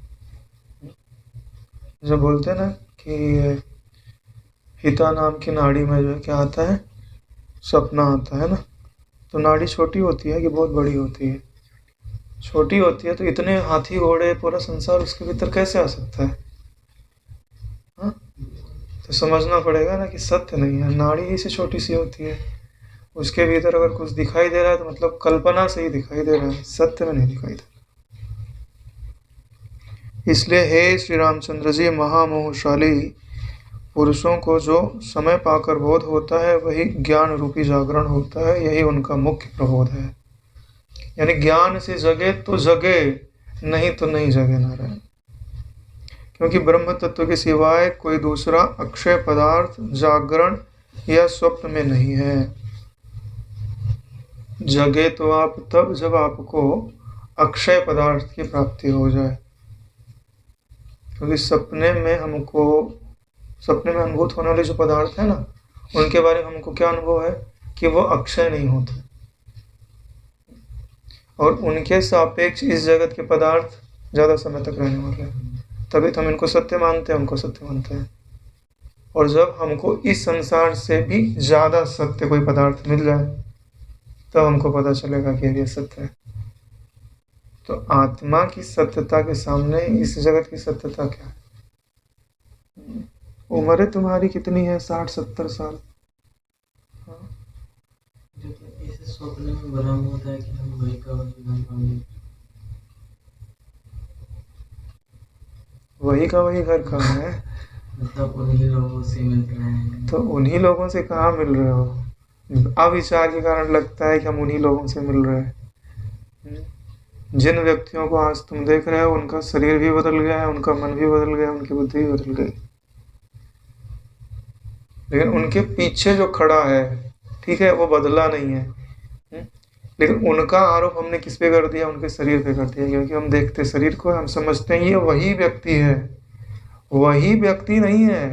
जो बोलते हैं ना कि हिता नाम की नाड़ी में जो क्या आता है, सपना आता है ना। तो नाड़ी छोटी होती है कि बहुत बड़ी होती है? छोटी होती है, तो इतने हाथी घोड़े पूरा संसार उसके भीतर कैसे आ सकता है? हाँ? तो समझना पड़ेगा ना कि सत्य नहीं है, नाड़ी ही से छोटी सी होती है, उसके भीतर अगर कुछ दिखाई दे रहा है तो मतलब कल्पना से ही दिखाई दे रहा है, सत्य में नहीं दिखाई दे रहा। इसलिए हे श्री रामचंद्र जी, महामोहशाली पुरुषों को जो समय पाकर बोध होता है वही ज्ञान रूपी जागरण होता है, यही उनका मुख्य प्रबोध है। यानी ज्ञान से जगे तो जगे, नहीं तो नहीं जगे नारायण। क्योंकि ब्रह्म तत्व के सिवाय कोई दूसरा अक्षय पदार्थ जागरण या स्वप्न में नहीं है। जगे तो आप तब जब आपको अक्षय पदार्थ की प्राप्ति हो जाए। क्योंकि सपने में अनुभूत होने वाले जो पदार्थ है ना, उनके बारे में हमको क्या अनुभव है कि वो अक्षय नहीं होते, और उनके सापेक्ष इस जगत के पदार्थ ज़्यादा समय तक रहने वाले हैं। तभी तो हम इनको सत्य मानते हैं, उनको सत्य मानते हैं। और जब हमको इस संसार से भी ज़्यादा सत्य कोई पदार्थ मिल जाए तब हमको पता चलेगा कि ये सत्य है। तो आत्मा की सत्यता के सामने इस जगत की सत्यता क्या है? उम्र तुम्हारी कितनी है? 60-70 साल। स्वप्न में भ्रम होता है कि हम वही का वही का वही घर कहाँ है? मतलब उन्हीं लोगों से मिल रहे हैं। तो उन्हीं लोगों से कहाँ मिल रहे हो? अविचार के कारण लगता है कि हम उन्हीं लोगों से मिल रहे हैं। जिन व्यक्तियों को आज तुम देख रहे हो उनका शरीर भी बदल गया है, उनका मन भी बदल गया, उनकी बुद्धि भी बदल गई, लेकिन उनके पीछे जो खड़ा है, ठीक है, वो बदला नहीं है। लेकिन उनका आरोप हमने किस पे कर दिया? उनके शरीर पे कर दिया, क्योंकि हम देखते शरीर को, हम समझते हैं ये वही व्यक्ति है। वही व्यक्ति नहीं है,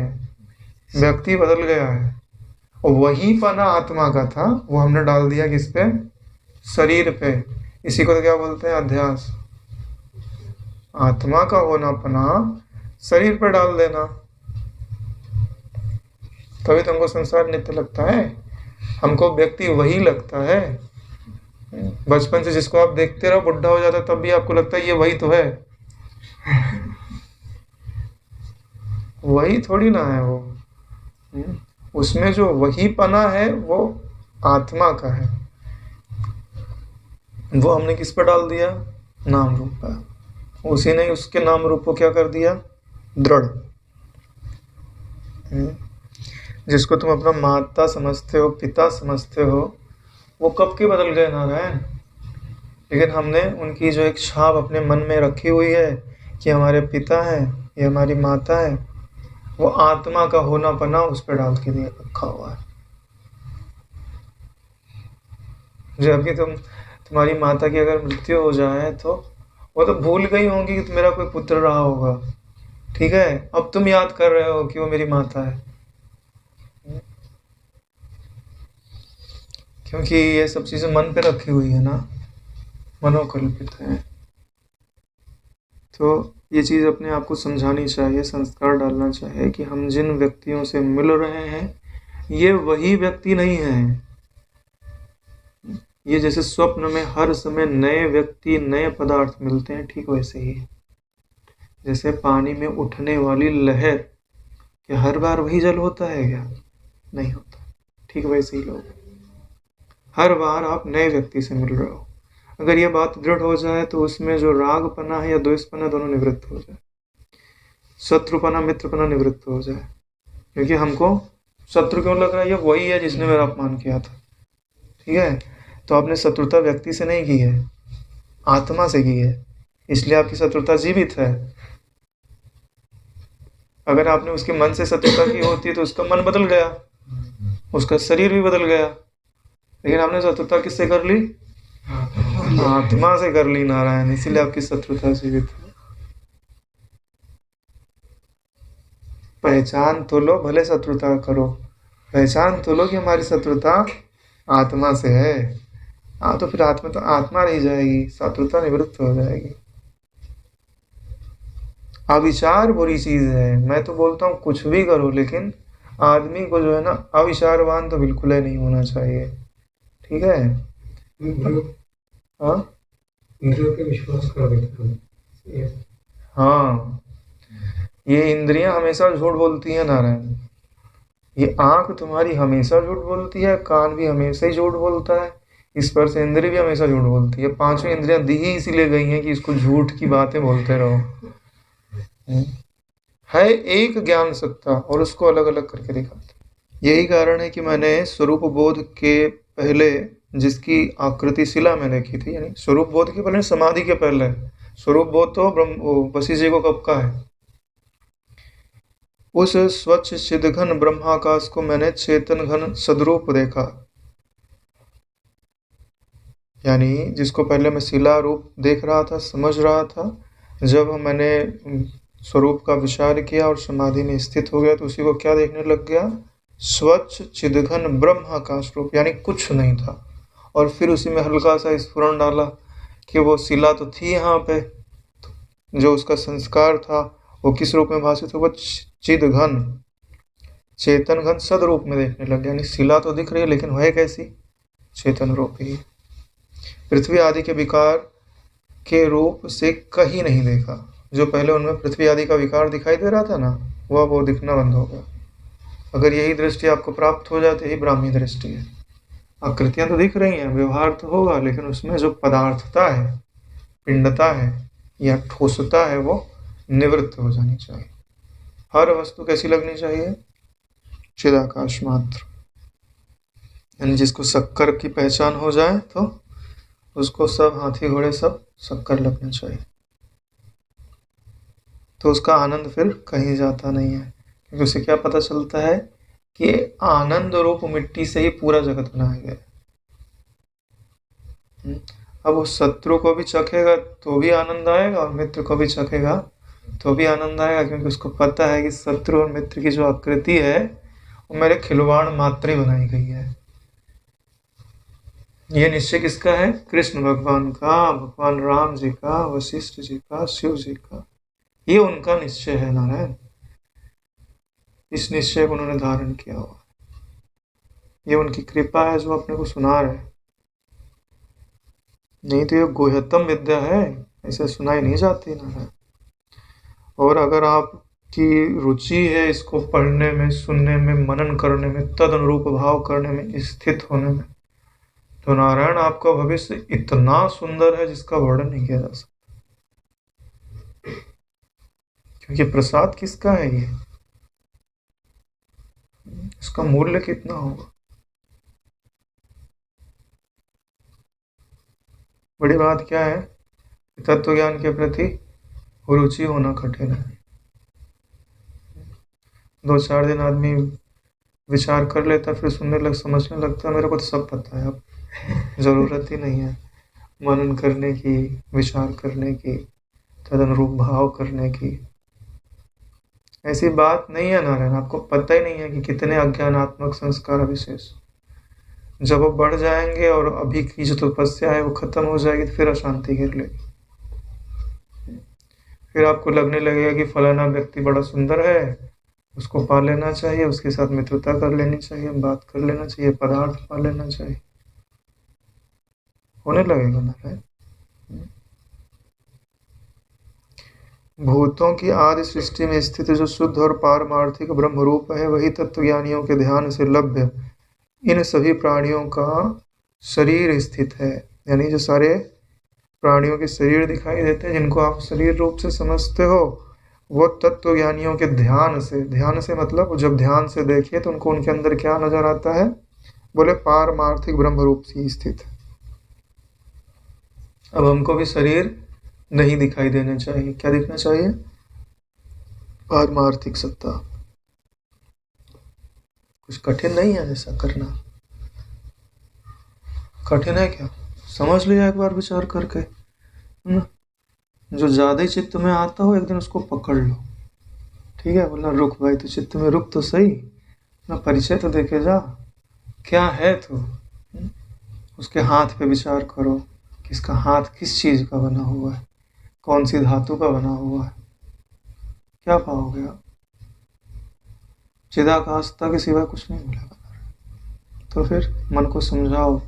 व्यक्ति बदल गया है। और वही पना आत्मा का था, वो हमने डाल दिया किस पे? शरीर पे। इसी को तो क्या बोलते हैं? अध्यास। आत्मा का होना पना शरीर पर डाल देना। तभी तुमको संसार नित्य लगता है, हमको व्यक्ति वही लगता है। बचपन से जिसको आप देखते रहो, बुढ़ा हो जाता है तब भी आपको लगता है ये वही तो है। वही थोड़ी ना है वो। उसमें जो वही पना है वो आत्मा का है, वो हमने किस पर डाल दिया? नाम रूप पर। उसी ने उसके नाम रूप को क्या कर दिया? दृढ़। जिसको तुम अपना माता समझते हो, पिता समझते हो, वो कब के बदल गए नारायण। लेकिन हमने उनकी जो एक छाप अपने मन में रखी हुई है कि हमारे पिता है, ये हमारी माता है, वो आत्मा का होना पना उस पर डाल के दिया रखा हुआ है। जबकि तुम्हारी माता की अगर मृत्यु हो जाए तो वो तो भूल गई होंगी कि मेरा कोई पुत्र रहा होगा, ठीक है, अब तुम याद कर रहे हो कि वो मेरी माता है, क्योंकि ये सब चीजें मन पे रखी हुई है ना, मनोकल्पित है। तो ये चीज़ अपने आप को समझानी चाहिए, संस्कार डालना चाहिए कि हम जिन व्यक्तियों से मिल रहे हैं ये वही व्यक्ति नहीं है। ये जैसे स्वप्न में हर समय नए व्यक्ति, नए पदार्थ मिलते हैं, ठीक वैसे ही जैसे पानी में उठने वाली लहर, क्या हर बार वही जल होता है क्या? नहीं होता। ठीक वैसे ही लोग, हर बार आप नए व्यक्ति से मिल रहे हो, अगर ये बात दृढ़ हो जाए तो उसमें जो रागपना है या द्वेषपना दोनों निवृत्त हो जाए, शत्रुपना मित्रपना निवृत्त हो जाए। क्योंकि हमको शत्रु क्यों लग रहा है? ये वही है जिसने मेरा अपमान किया था, ठीक है, तो आपने शत्रुता व्यक्ति से नहीं की है, आत्मा से की है, इसलिए आपकी शत्रुता जीवित है। अगर आपने उसके मन से शत्रुता की होती तो उसका मन बदल गया, उसका शरीर भी बदल गया, लेकिन आपने शत्रुता किससे कर ली? आत्मा से कर ली नारायण, इसीलिए आपकी शत्रुता जीवित है। पहचान तो लो, भले शत्रुता करो, पहचान तो लो कि हमारी शत्रुता आत्मा से है। हाँ, तो फिर आत्मा तो आत्मा रह जाएगी, शत्रुता निवृत्त हो जाएगी। अविचार बुरी चीज है, मैं तो बोलता हूँ कुछ भी करो, लेकिन आदमी को जो है ना अविचारवान तो बिल्कुल ही नहीं होना चाहिए, ठीक है। हाँ, इंद्रियों पे विश्वास कर देते हैं। हाँ, ये इंद्रियां हमेशा झूठ बोलती हैं नारायण। ये आंख तुम्हारी हमेशा झूठ बोलती है, कान भी हमेशा ही झूठ बोलता है, स्पर्श इंद्रिय भी हमेशा झूठ बोलती है। पांचों इंद्रियां दी ही इसीलिए गई हैं कि इसको झूठ की बातें बोलते रहो। है एक ज्ञान सत्ता और उसको अलग अलग करके दिखाते। यही कारण है कि मैंने स्वरूप बोध के पहले जिसकी आकृति शिला में देखी थी, यानी स्वरूप बोध के पहले, समाधि के पहले, स्वरूप बोध तो वशिष्ठ जी को कब का है, उस स्वच्छ चिदघन ब्रह्माकाश को मैंने चेतन घन सदरूप देखा। यानी जिसको पहले मैं शिला रूप देख रहा था, समझ रहा था, जब मैंने स्वरूप का विचार किया और समाधि में स्थित हो गया तो उसी को क्या देखने लग गया? स्वच्छ चिदघन ब्रह्माकाश रूप, यानी कुछ नहीं था। और फिर उसी में हल्का सा स्फुरण डाला कि वो शिला तो थी यहाँ पे, जो उसका संस्कार था वो किस रूप में भाषित हुआ? चिदघन, चेतन घन सद रूप में देखने लग गया। यानी शिला तो दिख रही है लेकिन वह कैसी? चेतन रूप ही। पृथ्वी आदि के विकार के रूप से कहीं नहीं देखा। जो पहले उनमें पृथ्वी आदि का विकार दिखाई दे रहा था ना, वह वो दिखना बंद हो गया। अगर यही दृष्टि आपको प्राप्त हो जाती, यही ब्राह्मी दृष्टि है। आकृतियां तो दिख रही हैं, व्यवहार तो होगा, लेकिन उसमें जो पदार्थता है, पिंडता है या ठोसता है, वो निवृत्त हो जानी चाहिए। हर वस्तु कैसी लगनी चाहिए? चिदाकाश मात्र। यानी जिसको शक्कर की पहचान हो जाए तो उसको सब हाथी घोड़े सब शक्कर लगना चाहिए, तो उसका आनंद फिर कहीं जाता नहीं है, क्योंकि उसे क्या पता चलता है कि आनंद रूप मिट्टी से ही पूरा जगत बनाया गया है। अब वो शत्रु को भी चखेगा तो भी आनंद आएगा और मित्र को भी चखेगा तो भी आनंद आएगा, क्योंकि उसको पता है कि शत्रु और मित्र की जो आकृति है वो मेरे खिलवाड़ मात्र ही बनाई गई है। ये निश्चय किसका है? कृष्ण भगवान का, भगवान राम जी का, वशिष्ठ जी का, शिव जी का। ये उनका निश्चय है नारायण। इस निश्चय को उन्होंने धारण किया हुआ, ये उनकी कृपा है जो अपने को सुना रहे। नहीं तो ये गुह्यतम विद्या है, ऐसे सुनाई नहीं जाती नारायण। और अगर आपकी रुचि है इसको पढ़ने में, सुनने में, मनन करने में, तद अनुरूप भाव करने में, स्थित होने में, तो नारायण आपका भविष्य इतना सुंदर है जिसका वर्णन नहीं किया जा सकता। क्योंकि प्रसाद किसका है ये? इसका मूल्य कितना होगा? बड़ी बात क्या है? तत्व ज्ञान के प्रति रुचि होना कठिन है। 2-4 दिन आदमी विचार कर लेता, फिर समझने लगता है मेरे को तो सब पता है, अब जरूरत ही नहीं है मनन करने की, विचार करने की, तदनुरूप भाव करने की। ऐसी बात नहीं है नारायण। आपको पता ही नहीं है कि कितने अज्ञानात्मक संस्कार अविशेष जब वो बढ़ जाएंगे और अभी की जो तपस्या है वो खत्म हो जाएगी तो फिर अशांति गिर लेगी। फिर आपको लगने लगेगा कि फलाना व्यक्ति बड़ा सुंदर है, उसको पा लेना चाहिए, उसके साथ मित्रता कर लेनी चाहिए, बात कर लेना चाहिए, पदार्थ पा लेना चाहिए, होने लगेगा नारायण। भूतों की आदि सृष्टि में स्थित जो शुद्ध और पारमार्थिक ब्रह्म रूप है वही तत्वज्ञानियों के ध्यान से लभ्य इन सभी प्राणियों का शरीर स्थित है। यानी जो सारे प्राणियों के शरीर दिखाई देते हैं जिनको आप शरीर रूप से समझते हो, वो तत्वज्ञानियों के ध्यान से मतलब जब ध्यान से देखिए तो उनको उनके अंदर क्या नजर आता है? बोले पारमार्थिक ब्रह्म रूप से स्थित है। अब हमको भी शरीर नहीं दिखाई देना चाहिए, क्या दिखना चाहिए? पारमार्थिक सत्ता। कुछ कठिन नहीं है ऐसा करना। कठिन है क्या? समझ लिया एक बार विचार करके, है ना? जो ज्यादा ही चित्त में आता हो एक दिन उसको पकड़ लो, ठीक है? बोला रुक भाई, तो चित्त में रुक तो सही ना, परिचय तो देखे जा, क्या है तू? उसके हाथ पे विचार करो, किसका हाथ किस चीज का बना हुआ है, कौन सी धातु का बना हुआ है, क्या पाओगे आप? चिदाकाशता के सिवा कुछ नहीं मिलेगा। तो फिर मन को समझाओ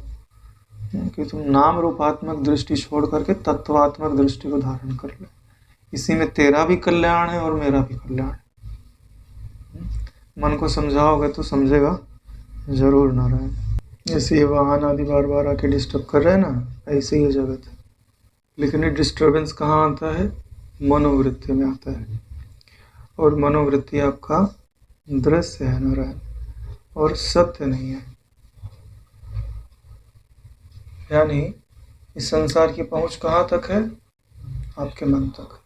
कि तुम नाम रूपात्मक दृष्टि छोड़ करके तत्वात्मक दृष्टि को धारण कर ले। इसी में तेरा भी कल्याण है और मेरा भी कल्याण है। मन को समझाओगे तो समझेगा जरूर नारायण। जैसे ये वाहन आदि बार बार आके डिस्टर्ब कर रहे हैं ना, ऐसे ही जगत है। लेकिन ये डिस्टर्बेंस कहाँ आता है? मनोवृत्ति में आता है, और मनोवृत्ति आपका दृश्य है नारायण, और सत्य नहीं है। यानी इस संसार की पहुंच कहाँ तक है? आपके मन तक।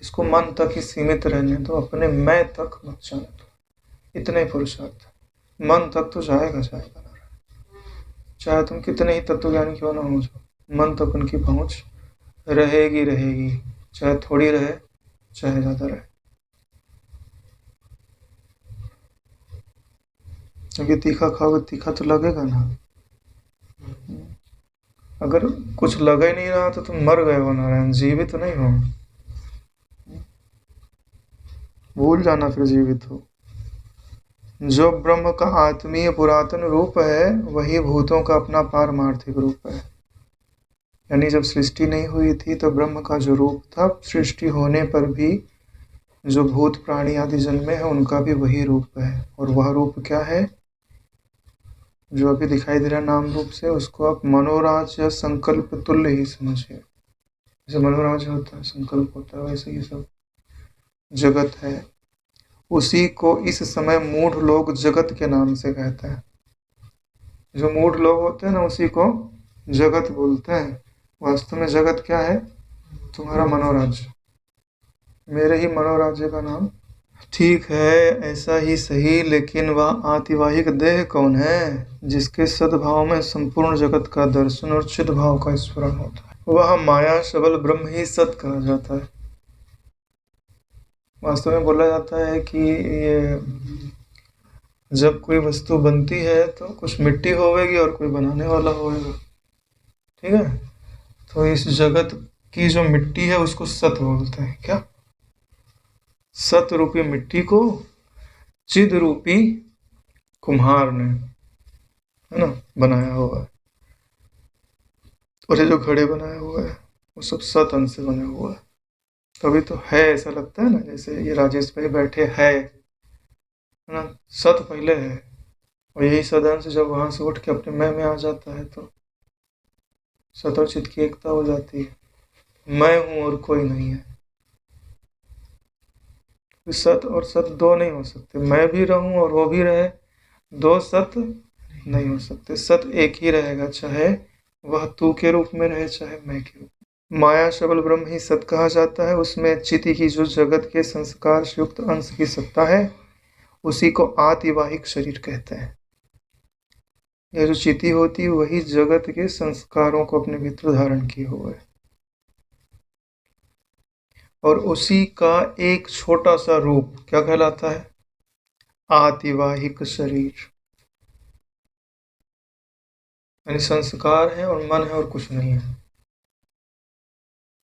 इसको मन तक ही सीमित रहने दो, अपने मैं तक मत जाने दो। इतने ही पुरुषार्थ। मन तक तो जाएगा नारायण, चाहे तुम कितने ही तत्वज्ञानी क्यों ना हो जाओ, मन तक उनकी पहुंच रहेगी, चाहे थोड़ी रहे चाहे ज्यादा रहे। क्योंकि तीखा खाओगे तीखा तो लगेगा ना। अगर कुछ लग ही नहीं रहा तो तुम मर गए हो नारायण, जीवित नहीं हो। भूल जाना फिर जीवित हो। जो ब्रह्म का आत्मीय पुरातन रूप है वही भूतों का अपना पारमार्थिक रूप है। यानी जब सृष्टि नहीं हुई थी तो ब्रह्म का जो रूप था, सृष्टि होने पर भी जो भूत प्राणी आदि जन्मे हैं उनका भी वही रूप है। और वह रूप क्या है? जो अभी दिखाई दे रहा नाम रूप से, उसको आप मनोराज या संकल्प तुल्य ही समझिए। जैसे मनोराज होता है, संकल्प होता है, वैसे ये सब जगत है, उसी को इस समय मूढ़ लोग जगत के नाम से कहते हैं। जो मूढ़ लोग होते हैं ना, उसी को जगत बोलते हैं। वास्तव में जगत क्या है? तुम्हारा मनोराज्य, मेरे ही मनोराज्य का नाम। ठीक है, ऐसा ही सही, लेकिन वह आतिवाहिक देह कौन है जिसके सद्भाव में संपूर्ण जगत का दर्शन और चिद भाव का स्फुरण होता है? वह माया सबल ब्रह्म ही सत कहा जाता है। वास्तव में बोला जाता है कि ये जब कोई वस्तु बनती है तो कुछ मिट्टी होवेगी और कोई बनाने वाला होगा, ठीक है? तो इस जगत की जो मिट्टी है उसको सत बोलते हैं। क्या? सत रूपी मिट्टी को चिद रूपी कुम्हार ने, है ना, बनाया हुआ है। और ये जो घड़े बनाया हुआ है वो सब सत अंश से बने हुआ है। तभी तो है, ऐसा लगता है ना, जैसे ये राजेश भाई बैठे है ना, सत पहले है, और यही सदंश जब वहां से उठ के अपने मैं में आ जाता है तो सत और चित की एकता हो जाती है। मैं हूं और कोई नहीं है। सत और सत दो नहीं हो सकते, मैं भी रहूं और वो भी रहे, दो सत नहीं हो सकते। सत एक ही रहेगा, चाहे वह तू के रूप में रहे चाहे मैं के रूप में। माया सबल ब्रह्म ही सत कहा जाता है। उसमें चिति की जो जगत के संस्कार से युक्त अंश की सत्ता है उसी को आतिवाहिक शरीर कहते हैं। यह जो चिति होती है वही जगत के संस्कारों को अपने भीतर धारण किए हुए है, और उसी का एक छोटा सा रूप क्या कहलाता है? आतिवाहिक शरीर। यानी संस्कार है और मन है और कुछ नहीं है।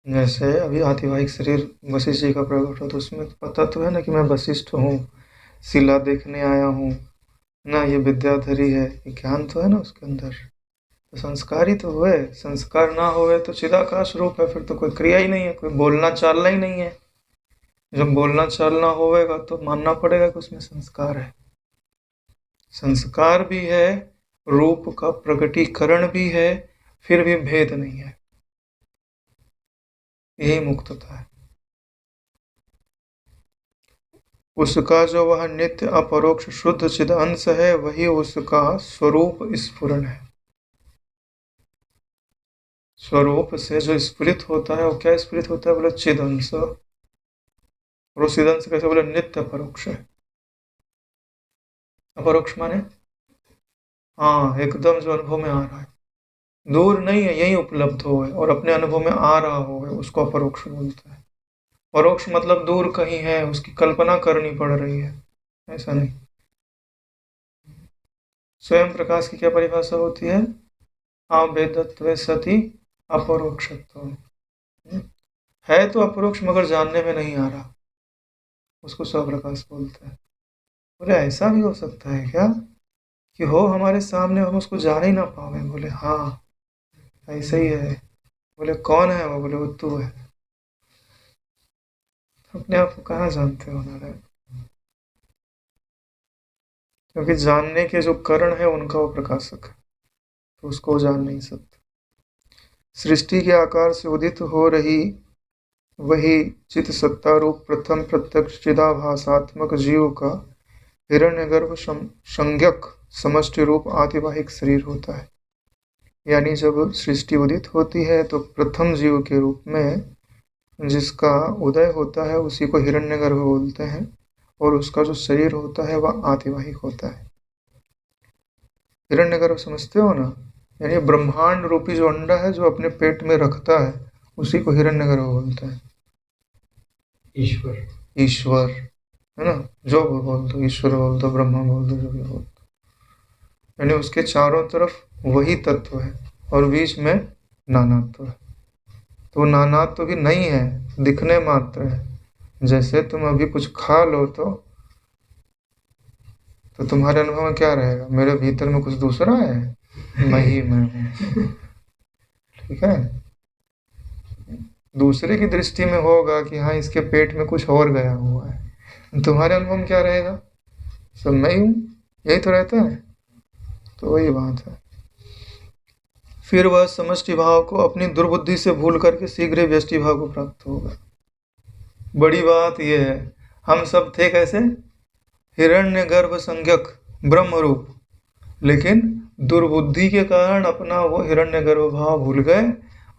जैसे अभी आतिवाहिक शरीर वशिष्ठ जी का प्रकट हो तो उसमें पता तो है ना कि मैं वशिष्ठ हूँ, शिला देखने आया हूँ ना, ये विद्याधरी है, ये ज्ञान तो है ना उसके अंदर। तो संस्कार ही तो हुए। संस्कार ना होवे तो चिदाकाश रूप है, फिर तो कोई क्रिया ही नहीं है, कोई बोलना चालना ही नहीं है। जब बोलना चालना होवेगा तो मानना पड़ेगा कि उसमें संस्कार है। संस्कार भी है, रूप का प्रकटीकरण भी है, फिर भी भेद नहीं है। यही मुक्तता है। उसका जो वह नित्य अपरोक्ष शुद्ध चिद अंश है वही उसका स्वरूप स्फुरण है। स्वरूप से जो स्फुरित होता है वो क्या स्फुरित होता है? बोले चिद अंश। और उस चिद अंश कैसे? बोले नित्य अपरोक्ष है। अपरोक्ष माने हाँ, एकदम जो अनुभव में आ रहा है, दूर नहीं है, यही उपलब्ध हो है और अपने अनुभव में आ रहा हो है, उसको अपरोक्ष बोलते हैं। परोक्ष मतलब दूर कहीं है, उसकी कल्पना करनी पड़ रही है, ऐसा नहीं। स्वयं प्रकाश की क्या परिभाषा होती है? अभेदत्व सति अपरोक्षत्व। है तो अपरोक्ष मगर जानने में नहीं आ रहा, उसको स्वप्रकाश बोलते हैं। बोले ऐसा भी हो सकता है क्या कि हो हमारे सामने, हम उसको जान ही ना पावे? बोले हाँ, ऐसा ही है। बोले कौन है वो? बोले वो तू है। अपने आप को कहाँ जानते हो नारायण? क्योंकि जानने के जो करण है उनका वो प्रकाशक है, तो उसको जान नहीं सकते। सृष्टि के आकार से उदित हो रही वही चित सत्ता रूप प्रथम प्रत्यक्ष चिदाभासात्मक जीव का हिरण्यगर्भ संज्ञक समष्टि रूप आतिवाहिक शरीर होता है। यानी जब सृष्टि उदित होती है तो प्रथम जीव के रूप में जिसका उदय होता है उसी को हिरण्यगर्भ बोलते हैं, और उसका जो शरीर होता है वह आतिवाहिक होता है। हिरण्यगर्भ समझते हो ना? यानी ब्रह्मांड रूपी जो अंडा है जो अपने पेट में रखता है उसी को हिरण्यगर्भ बोलते हैं। ईश्वर ईश्वर है ना, जो भी बोल दो, ईश्वर बोल दो, ब्रह्मा बोल दो, जो भी बोल दो, यानी उसके चारों तरफ वही तत्व है और बीच में नानात्व है। तो नानात्व भी नहीं है, दिखने मात्र है। जैसे तुम अभी कुछ खा लो तो तुम्हारे अनुभव में क्या रहेगा? मेरे भीतर में कुछ दूसरा है, मैं ही मैं हूँ, ठीक है? दूसरे की दृष्टि में होगा कि हाँ इसके पेट में कुछ और गया हुआ है, तुम्हारे अनुभव में क्या रहेगा? सब मैं ही हूँ, यही तो रहता है। तो वही बात है। फिर वह समष्टि भाव को अपनी दुर्बुद्धि से भूल करके शीघ्र ही व्यष्टि भाव को प्राप्त होगा। बड़ी बात यह है, हम सब थे कैसे? हिरण्यगर्भ संज्ञक ब्रह्म रूप, लेकिन दुर्बुद्धि के कारण अपना वो हिरण्यगर्भ भाव भूल गए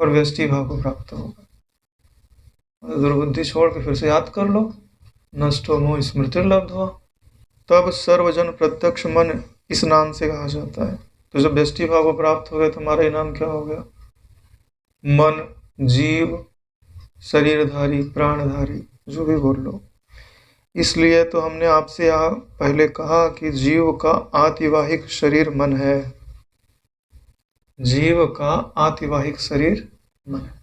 और व्यष्टि भाव को प्राप्त हो गए। दुर्बुद्धि छोड़ के फिर से याद कर लो, नष्टो मोह स्मृतिर्लब्ध्वा। तब सर्वजन प्रत्यक्ष मन इस नाम से कहा जाता है। तो जब व्यष्टि भाव को प्राप्त हो गया, तुम्हारा इनाम क्या हो गया? मन, जीव, शरीरधारी, प्राणधारी, जो भी बोल लो। इसलिए तो हमने आपसे यहाँ पहले कहा कि जीव का आतिवाहिक शरीर मन है। जीव का आतिवाहिक शरीर मन है।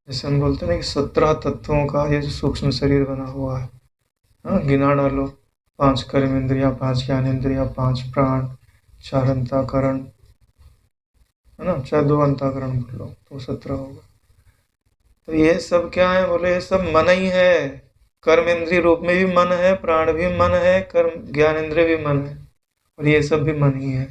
जैसे हम बोलते हैं ना कि 17 तत्वों का ये जो सूक्ष्म शरीर बना हुआ है, हाँ, गिना डालो, 5 कर्मेंद्रियां, 5 ज्ञानेंद्रियां, 5 प्राण, 4 अंतःकरण, है ना, चाहे 2 अंतःकरण बोल लो तो 17 होगा। तो ये सब क्या है? बोले ये सब मन ही है। कर्मेंद्रिय रूप में भी मन है, प्राण भी मन है, कर्म ज्ञानेंद्रिय भी मन है, और ये सब भी मन ही है।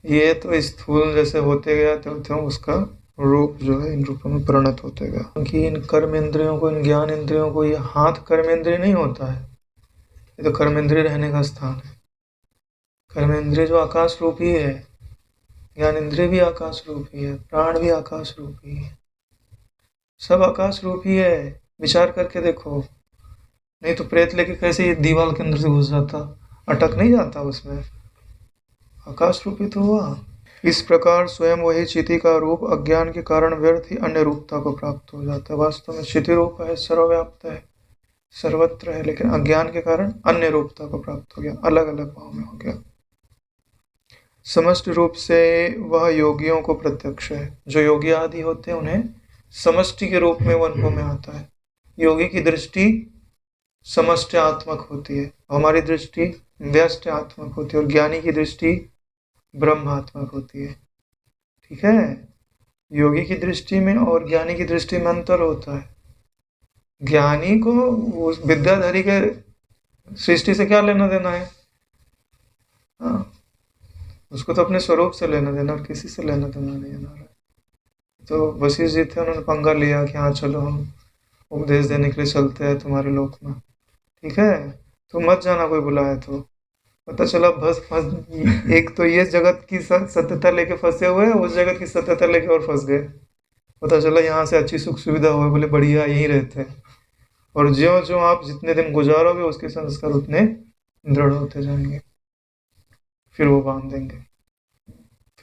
ये तो स्थूल जैसे होते गया तो उसका रूप जो है इन रूपों में परिणत होते गया। क्योंकि इन कर्मेंद्रियों को, इन ज्ञानेंद्रियों को, ये हाथ कर्मेंद्रिय नहीं होता है, ये तो कर्मेंद्रिय रहने का स्थान है। कर्मेंद्रिय जो आकाश रूपी है, ज्ञानेंद्रिय भी आकाश रूपी है, प्राण भी आकाश रूपी है, सब आकाश रूपी है। विचार करके देखो, नहीं तो प्रेत लेके कैसे ये दीवार के अंदर से घुस जाता, अटक नहीं जाता उसमें? आकाश रूपी तो हुआ। इस प्रकार स्वयं वही चिति का रूप अज्ञान के कारण व्यर्थ ही अन्य रूपता को प्राप्त हो जाता है। वास्तव में चिति रूप है, सर्वव्याप्त है, सर्वत्र है, लेकिन अज्ञान के कारण अन्य रूपता को प्राप्त हो गया, अलग अलग भाव में हो गया। समष्टि रूप से वह योगियों को प्रत्यक्ष है। जो योगी आदि होते हैं उन्हें समष्टि के रूप में वो अनुभव में आता है। योगी की दृष्टि समष्ट्यात्मक होती है, हमारी दृष्टि व्यष्ट्यात्मक होती है, और ज्ञानी की दृष्टि ब्रह्मात्मक होती है। ठीक है, योगी की दृष्टि में और ज्ञानी की दृष्टि में अंतर होता है। ज्ञानी को उस विद्याधरी के सृष्टि से क्या लेना देना है? हाँ, उसको तो अपने स्वरूप से लेना देना, और किसी से लेना देना नहीं है। तो वशिष्ठ जी थे, उन्होंने पंगा लिया कि हाँ चलो हम उपदेश देने के लिए चलते हैं तुम्हारे लोक में, ठीक है, तो मत जाना कोई बुलाए तो। पता चला बस फंस, एक तो ये जगत की सत्यता लेके फंसे हुए हैं, उस जगत की सत्यता लेके और फंस गए। पता चला यहाँ से अच्छी सुख सुविधा हो, बोले बढ़िया यहीं रहते हैं, और ज्यों ज्यों आप जितने दिन गुजारोगे उसके संस्कार उतने दृढ़ होते जाएंगे, फिर वो बांध देंगे,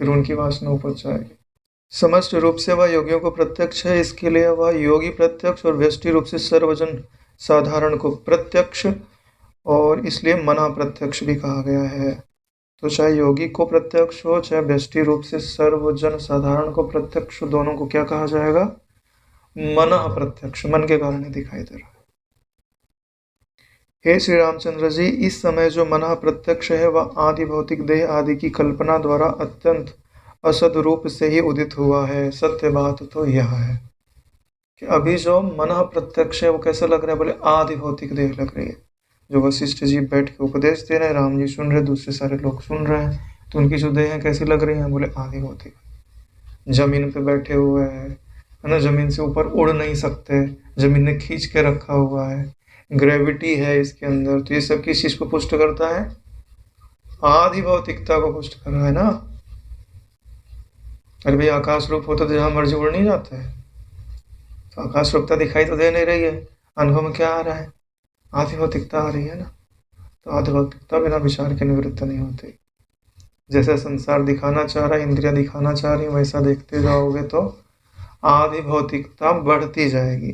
फिर उनकी वासना उपज जाएगी। समस्त रूप से वह योगियों को प्रत्यक्ष है, इसके लिए वह योगी प्रत्यक्ष और व्यष्टि रूप से सर्वजन साधारण को प्रत्यक्ष, और इसलिए मना प्रत्यक्ष भी कहा गया है। तो चाहे योगी को प्रत्यक्ष हो, चाहे व्यष्टि रूप से सर्वजन साधारण को प्रत्यक्ष, दोनों को क्या कहा जाएगा? मन प्रत्यक्ष, मन के कारण ही दिखाई दे रहा है। हे श्री रामचंद्र जी, इस समय जो मन प्रत्यक्ष है वह आदि भौतिक देह आदि की कल्पना द्वारा अत्यंत असद रूप से ही उदित हुआ है। सत्य बात तो यह है कि अभी जो मन प्रत्यक्ष है वो कैसा लग रहा है? बोले आदि भौतिक देह लग रही है। जो वशिष्ठ जी बैठ के उपदेश दे रहे हैं, राम जी सुन रहे, दूसरे सारे लोग सुन रहे हैं, तो उनकी जो देह है कैसी लग रही है? बोले आदि भौतिक। जमीन पे बैठे हुए हैं, है ना, जमीन से ऊपर उड़ नहीं सकते, जमीन ने खींच के रखा हुआ है, ग्रेविटी है इसके अंदर, तो ये सब किस चीज को पुष्ट करता है? आदि भौतिकता को पुष्ट कर रहा है ना। अरे भाई आकाश रूप होता तो जहां मर्जी उड़ नहीं जाते हैं, तो आकाश रूपता दिखाई तो दे नहीं रही है, अनुभव में क्या आ रहा है? आदि भौतिकता आ रही है ना। तो आदि भौतिकता बिना विचार के निवृत्त नहीं होती। जैसा संसार दिखाना चाह रहा है, इंद्रिया दिखाना चाह रही, वैसा देखते जाओगे तो आदि भौतिकता बढ़ती जाएगी।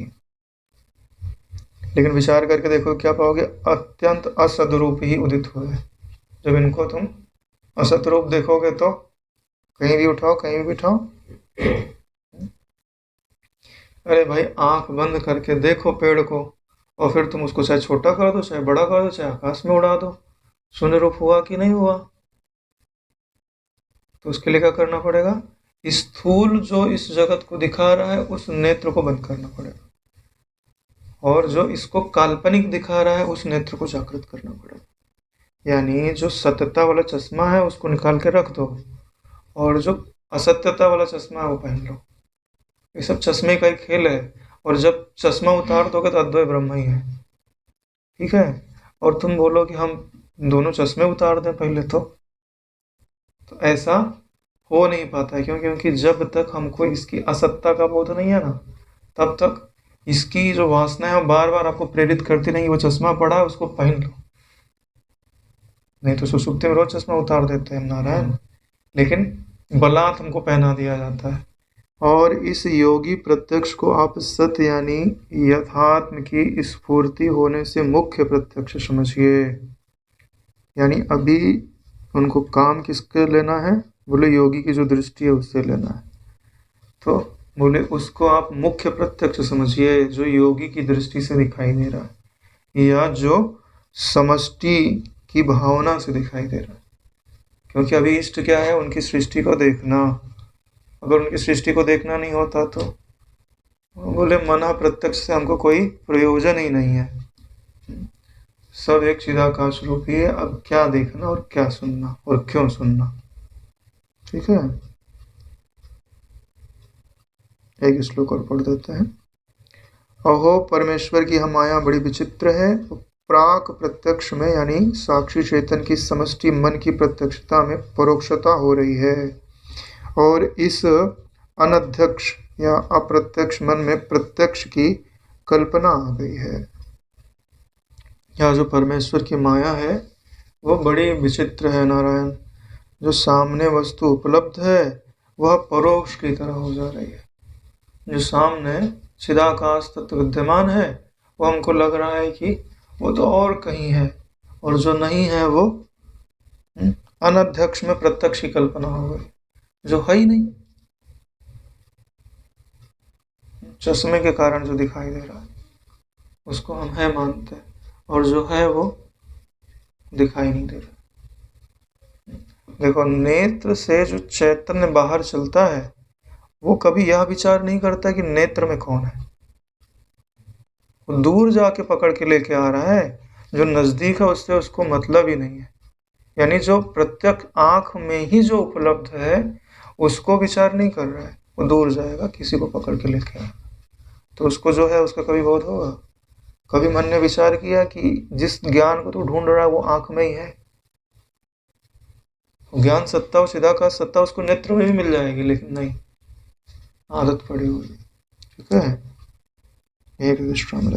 लेकिन विचार करके देखो क्या पाओगे? अत्यंत असदरूप ही उदित हुए। जब इनको तुम असत रूप देखोगे तो कहीं भी उठाओ, कहीं भी बिठाओ, अरे भाई आंख बंद करके देखो पेड़ को, और फिर तुम उसको चाहे छोटा कर दो, चाहे बड़ा कर दो, चाहे आकाश में उड़ा दो, शून्य रूप हुआ कि नहीं हुआ? तो उसके लिए क्या करना पड़ेगा? स्थूल जो इस जगत को दिखा रहा है उस नेत्र को बंद करना पड़ेगा, और जो इसको काल्पनिक दिखा रहा है उस नेत्र को जागृत करना पड़ेगा। यानी जो सत्यता वाला चश्मा है उसको निकाल के रख दो, और जो असत्यता वाला चश्मा है वो पहन लो। ये सब चश्मे का ही खेल है। और जब चश्मा उतार दोगे तो अद्वैत ब्रह्म ही है, ठीक है। और तुम बोलो कि हम दोनों चश्मे उतार दें पहले, तो ऐसा हो नहीं पाता है। क्यों? क्योंकि जब तक हमको इसकी असत्ता का बोध नहीं है ना, तब तक इसकी जो वासना है वो बार बार आपको प्रेरित करती नहीं, वो चश्मा पड़ा है उसको पहन लो। नहीं तो सुसुप्ति में रोज चश्मा उतार देते हैं नारायण, लेकिन बलात् हमको पहना दिया जाता है। और इस योगी प्रत्यक्ष को आप सत्य यानी यथात्म की स्फूर्ति होने से मुख्य प्रत्यक्ष समझिए। यानी अभी उनको काम किसके लेना है? बोले योगी की जो दृष्टि है उससे लेना है। तो बोले उसको आप मुख्य प्रत्यक्ष समझिए, जो योगी की दृष्टि से दिखाई दे रहा है, या जो समष्टि की भावना से दिखाई दे रहा है। क्योंकि अभी इष्ट क्या है? उनकी सृष्टि को देखना। अगर उनकी सृष्टि को देखना नहीं होता तो बोले मना प्रत्यक्ष से हमको कोई प्रयोजन ही नहीं है। सब एक चिदाकाश रूप ही है। अब क्या देखना और क्या सुनना और क्यों सुनना, ठीक है। एक श्लोक और पढ़ देते हैं। अहो परमेश्वर की हम माया बड़ी विचित्र है। प्राक प्रत्यक्ष में यानी साक्षी चेतन की समष्टि मन की प्रत्यक्षता में परोक्षता हो रही है, और इस अनध्यक्ष या अप्रत्यक्ष मन में प्रत्यक्ष की कल्पना आ गई है। यह जो परमेश्वर की माया है वो बड़ी विचित्र है नारायण। जो सामने वस्तु उपलब्ध है वह परोक्ष की तरह हो जा रही है। जो सामने चिदाकाश तत्व विद्यमान है वो हमको लग रहा है कि वो तो और कहीं है, और जो नहीं है वो अनध्यक्ष में प्रत्यक्ष की कल्पना हो गई, जो है ही नहीं। चश्मे के कारण जो दिखाई दे रहा है उसको हम है मानते हैं, और जो है वो दिखाई नहीं दे रहा। देखो, नेत्र से जो चैतन्य बाहर चलता है वो कभी यह विचार नहीं करता कि नेत्र में कौन है। वो दूर जाके पकड़ के लेके आ रहा है, जो नजदीक है उससे उसको मतलब ही नहीं है। यानी जो प्रत्यक्ष आंख में ही जो उपलब्ध है उसको विचार नहीं कर रहा है, वो दूर जाएगा किसी को पकड़ के लेके आएगा तो उसको जो है उसका कभी बोध होगा? कभी मन ने विचार किया कि जिस ज्ञान को तू ढूंढ रहा है वो आंख में ही है? ज्ञान सत्ता और चिदाकाश सत्ता उसको नेत्र में भी मिल जाएगी, लेकिन नहीं, आदत पड़ी हुई, ठीक है। एक विश्राम।